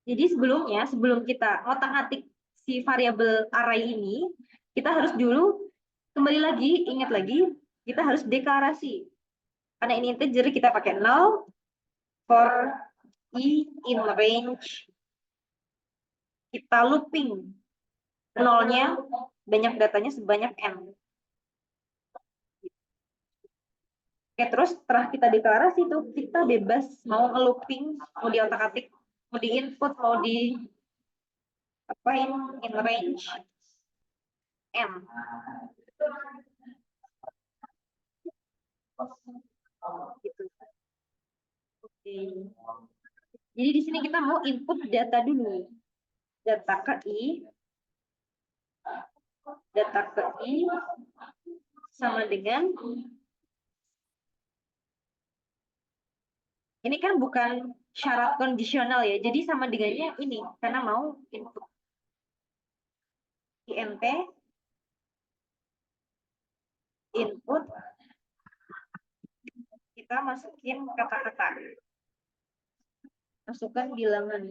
Jadi sebelumnya, sebelum kita ngotak-ngatik si variabel array ini, kita harus dulu kembali lagi, ingat lagi, kita harus deklarasi. Karena ini integer, kita pakai null for i in range. Kita looping. Nolnya, banyak datanya sebanyak n. Oke, terus setelah kita deklarasi itu, kita bebas mau nge-looping, mau di otak-atik, mau di input, mau di apain in range n. Gitu. Oke. Jadi di sini kita mau input data dulu. Data ke i. Data ke i sama dengan, ini kan bukan syarat kondisional ya, jadi sama dengannya ini, karena mau input int input, kita masukin kata-kata, masukkan bilangan.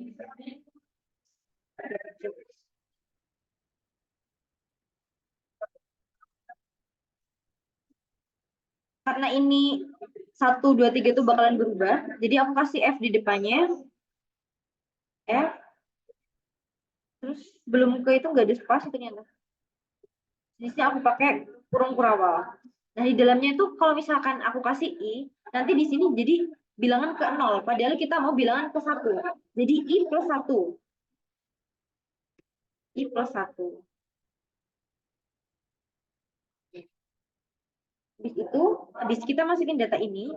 Karena ini 1, 2, 3 itu bakalan berubah, jadi aku kasih F di depannya. F. Terus belum ke itu nggak ada spasi ternyata. Di sini aku pakai kurung kurawal. Nah, di dalamnya itu kalau misalkan aku kasih I, nanti di sini jadi bilangan ke 0. Padahal kita mau bilangan ke 1. Jadi I plus 1. I plus 1. Habis itu, habis kita masukin data ini,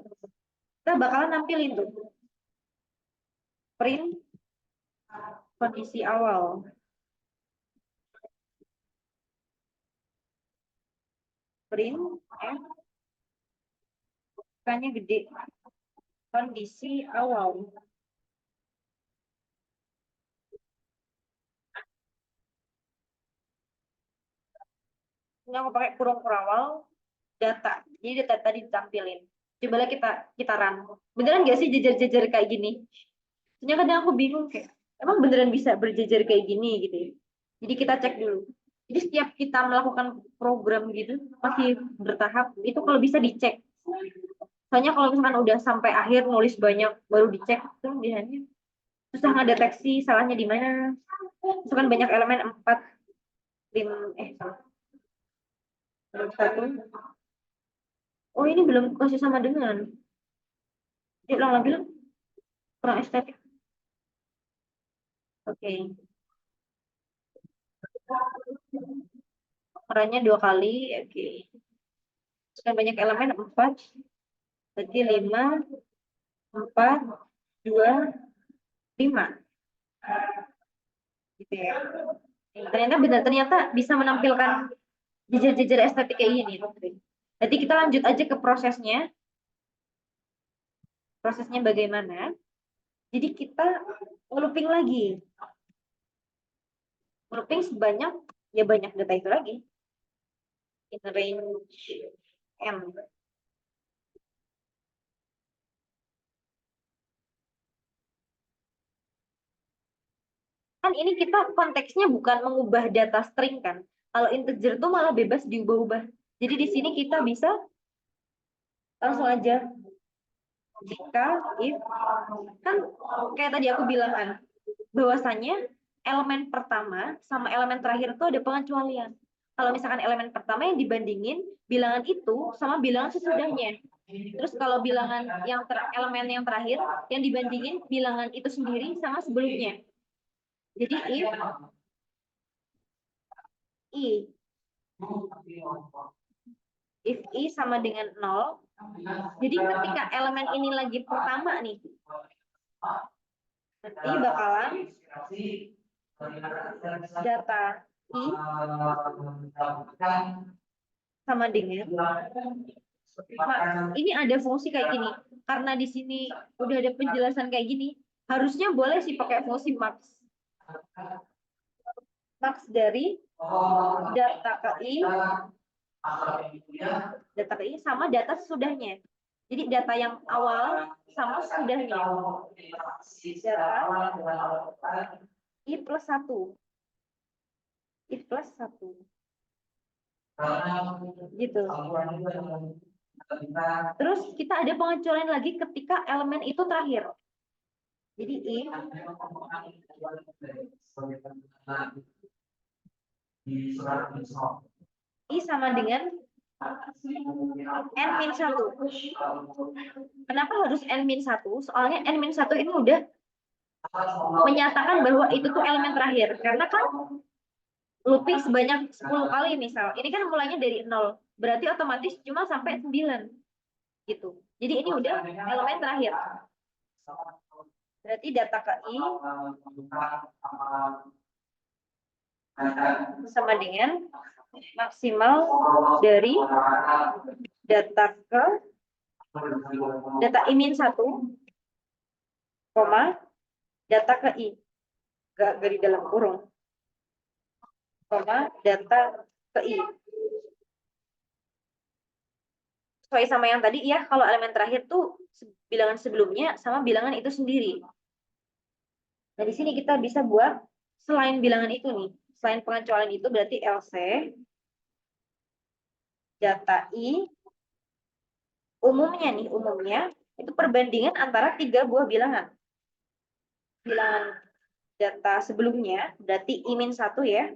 kita bakalan nampilin tuh. Print kondisi awal. Print F. Bukannya gede. Kondisi awal. Ini aku pakai kurung kurawal data. Jadi data tadi ditampilin. Coba kita run. Beneran nggak sih jejer-jejer kayak gini? Soalnya kadang aku bingung kayak, emang beneran bisa berjejer kayak gini gitu ya. Jadi kita cek dulu. Jadi setiap kita melakukan program gitu masih bertahap, itu kalau bisa dicek. Soalnya kalau misalkan udah sampai akhir nulis banyak baru dicek itu biasanya susah ngedeteksi salahnya di mana. Misalkan banyak elemen 4 salah. 1. Oh, ini belum kasih sama dengan. Jadi ulang lagi lah. Kurang estetik. Oke. Perannya 2 kali. Oke. Sudah banyak elemen 4. Berarti 5, 4, 2, 5. Gitu ya. Ternyata bisa menampilkan jejer-jejer estetik kayak gini. Jadi kita lanjut aja ke prosesnya. Prosesnya bagaimana? Jadi kita looping lagi. Looping sebanyak Ya banyak data itu lagi. In range M. Kan ini kita konteksnya bukan mengubah data string kan. Kalau integer tuh malah bebas diubah-ubah. Jadi di sini kita bisa langsung aja jika if kan kayak tadi aku bilang kan bahwasanya elemen pertama sama elemen terakhir itu ada pengecualian. Kalau misalkan elemen pertama yang dibandingin bilangan itu sama bilangan sesudahnya. Terus kalau bilangan yang elemen yang terakhir yang dibandingin bilangan itu sendiri sama sebelumnya. Jadi if i sama dengan 0, jadi ketika elemen ini lagi pertama nih, nanti bakalan data i sama dengan ini ada fungsi kayak gini. Karena di sini udah ada penjelasan kayak gini, harusnya boleh sih pakai fungsi max. Max dari data KI sama data sesudahnya. Jadi data yang awal sama sesudahnya. Data I plus 1. I plus 1. Gitu. Terus kita ada pengecualian lagi ketika elemen itu terakhir. Jadi I sama dengan N-1. Kenapa harus N-1? Soalnya N-1 ini udah menyatakan bahwa itu tuh elemen terakhir. Karena kan looping sebanyak 10 kali misal. Ini kan mulainya dari 0. Berarti otomatis cuma sampai 9. Gitu. Jadi ini udah elemen terakhir. Berarti data KI sama dengan maksimal dari data ke data I-1, data ke I. Gak di dalam kurung. Data ke I. Sesuai sama yang tadi ya, kalau elemen terakhir tuh bilangan sebelumnya sama bilangan itu sendiri. Nah, di sini kita bisa buat selain bilangan itu nih. Selain pengecualian itu berarti LC data I umumnya itu perbandingan antara 3 buah bilangan. Bilangan data sebelumnya berarti I-1 ya.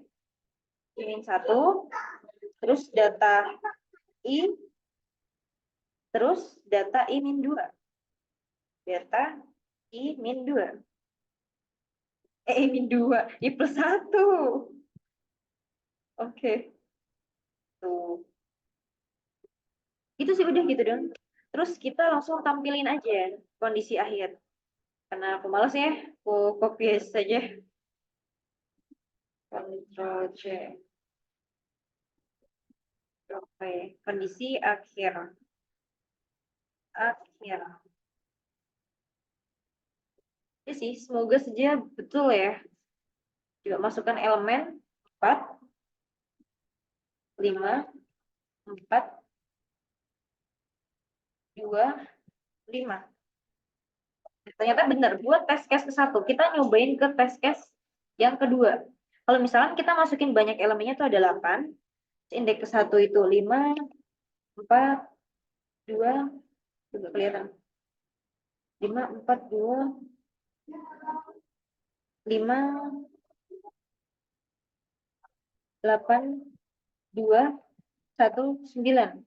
I-1 terus data I terus data I-2. Data I-2. I-2, I plus 1. Oke. Tuh. Itu sih udah gitu dong. Terus kita langsung tampilin aja kondisi akhir. Karena aku males ya, aku copy saja. Ctrl C. Oke, kondisi akhir. Ya sih, semoga saja betul ya. Juga masukkan elemen 4, 5, 4, 2, 5. Ternyata benar, buat test case ke-1. Kita nyobain ke test case yang kedua. Kalau misalkan kita masukin banyak elemennya itu ada 8. Indeks ke-1 itu 5, 4, 2, juga kelihatan. 5, 4, 2, 5, 8, 2, 1, 9.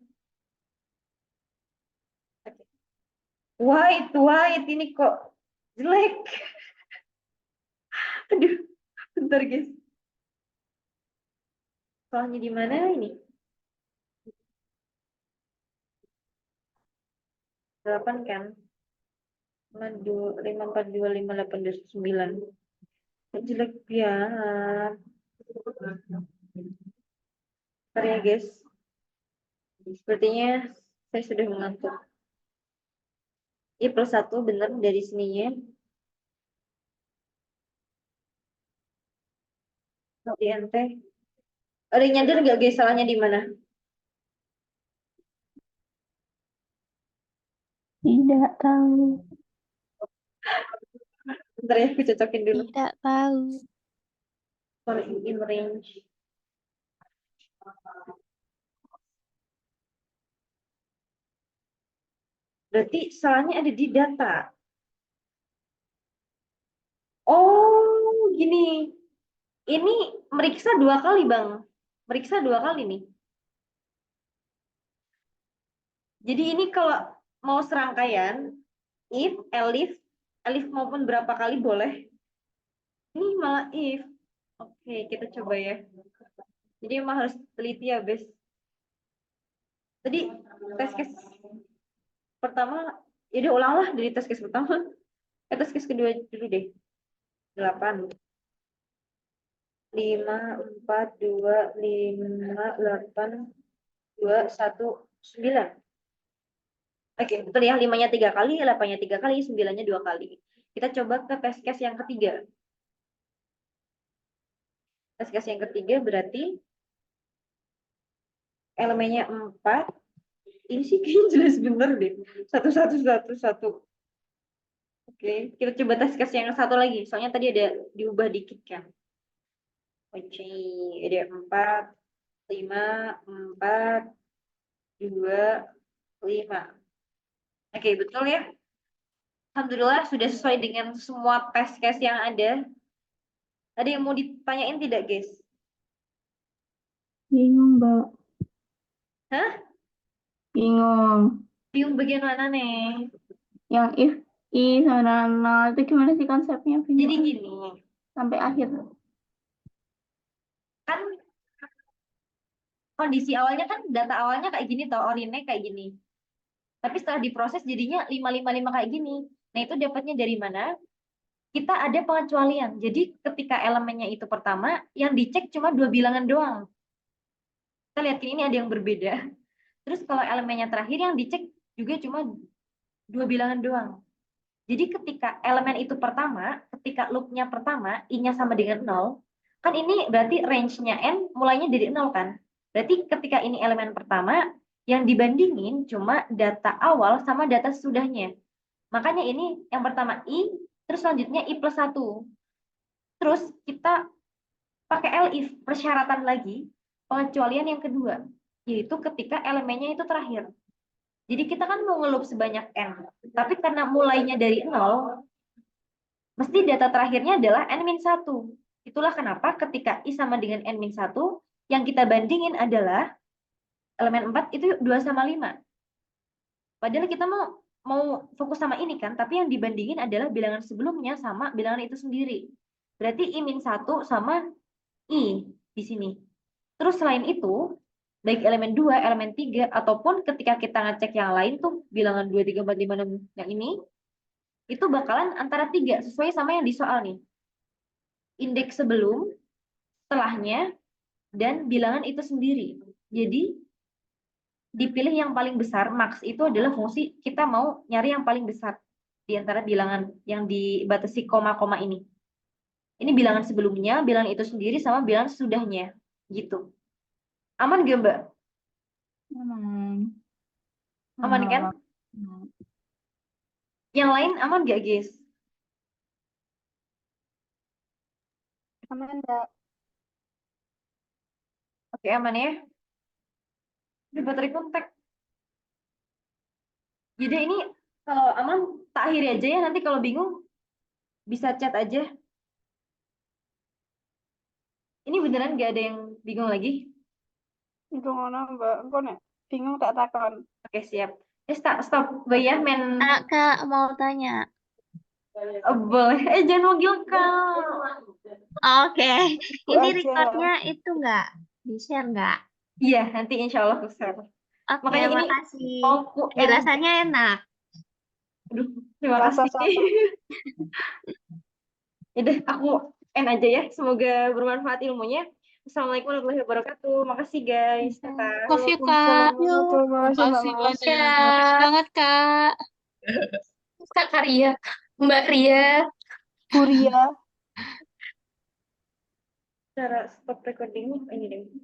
White, ini kok jelek. Aduh, bentar guys. Soalnya di mana ini? 8 kan? 5, 4, 2, 5, 8, 2, 9. Jelek banget. Bentar ya guys. Sepertinya saya sudah mengantuk. I plus 1 benar dari sininya. Di NT. Ada yang nyadar nggak guys salahnya di mana? Tidak tahu. Bentar ya, aku cocokin dulu. Tidak tahu. For in range. Berarti salahnya ada di data. Oh, gini. Ini meriksa 2 kali, Bang. Meriksa 2 kali nih. Jadi ini kalau mau serangkaian, if, elif maupun berapa kali boleh. Ini malah if. Oke, kita coba ya. Jadi emang harus teliti ya, Bes. Tadi tes case pertama, jadi ulanglah dari tes case pertama. Tes case kedua dulu deh. 8. 5, 4, 2, 5, 8, 2, 1, 9. Oke, betul ya. 5-nya 3 kali, 8-nya 3 kali, 9-nya 2 kali. Kita coba ke test case yang ketiga. Test case yang ketiga berarti elemennya 4. Ini sih kayaknya jelas bener deh. 1, 1, 1, 1. Oke, kita coba test case yang satu lagi. Soalnya tadi ada diubah dikit kan. Oke, ada 4, 5, 4, 2, 5. Oke, betul ya. Alhamdulillah sudah sesuai dengan semua test case yang ada. Ada yang mau ditanyain tidak, guys? Bingung, Mbak. Hah? Bingung. Bingung bagian mana nih? Yang if I sama nol itu gimana sih konsepnya? Jadi Bingung. gini, Sampai akhir. kan kondisi awalnya kan data awalnya kayak gini toh, orinnya kayak gini. Tapi setelah diproses jadinya 555 kayak gini. Nah, itu dapatnya dari mana? Kita ada pengecualian. Jadi ketika elemennya itu pertama, yang dicek cuma 2 bilangan doang. Kita lihat ini ada yang berbeda. Terus kalau elemennya terakhir yang dicek juga cuma 2 bilangan doang. Jadi ketika elemen itu pertama, ketika loopnya pertama, I-nya sama dengan 0, kan ini berarti range-nya N mulainya dari 0 kan? Berarti ketika ini elemen pertama, yang dibandingin cuma data awal sama data sesudahnya. Makanya ini yang pertama I, terus selanjutnya I plus 1. Terus kita pakai elif, persyaratan lagi, pengecualian yang kedua, yaitu ketika elemennya itu terakhir. Jadi kita kan mau ngelup sebanyak N, tapi karena mulainya dari 0, mesti data terakhirnya adalah N-1. Itulah kenapa ketika I sama dengan N-1, yang kita bandingin adalah elemen 4 itu 2 sama 5. Padahal kita mau fokus sama ini kan, tapi yang dibandingin adalah bilangan sebelumnya sama bilangan itu sendiri. Berarti I-1 sama I di sini. Terus selain itu, baik elemen 2, elemen 3, ataupun ketika kita ngecek yang lain tuh, bilangan 2, 3, 4, 5, 6, yang ini, itu bakalan antara 3, sesuai sama yang di soal nih. Indeks sebelum, setelahnya, dan bilangan itu sendiri. Jadi, dipilih yang paling besar, max itu adalah fungsi kita mau nyari yang paling besar di antara bilangan yang dibatasi koma-koma ini. Ini bilangan sebelumnya, bilangan itu sendiri, sama bilangan sesudahnya. Gitu. Aman gak, Mbak? Aman. Aman kan? Yang lain aman gak, guys? Aman enggak? Oke, aman ya. Ini baterai kontak. Jadi ini kalau aman, tak akhiri aja ya. Nanti kalau bingung, bisa chat aja. Ini beneran gak ada yang bingung lagi? Iku ngono, Mbak. Engko nek bingung tak takon. Oke, siap. Stop. Bayah men. Kak, mau tanya. Boleh. Jangan manggil Kak. Oke. Iku Ini aja. recordnya itu nggak? Di-share nggak? Iya, nanti insya Allah aku share. Oke, Makanya ini makasih. mauku Jelasannya enak. Aduh, terima Rasa kasih. Udah, aku end aja ya. Semoga bermanfaat ilmunya. Assalamualaikum warahmatullahi wabarakatuh. Makasih guys. Dadah. Maaf ya, Kak. Betul, makasih Mbak Makasih Mas. banyak. Makasih banget, Kak. Kak Ria, Mbak Ria. Buria. Cara stop recording ini deh.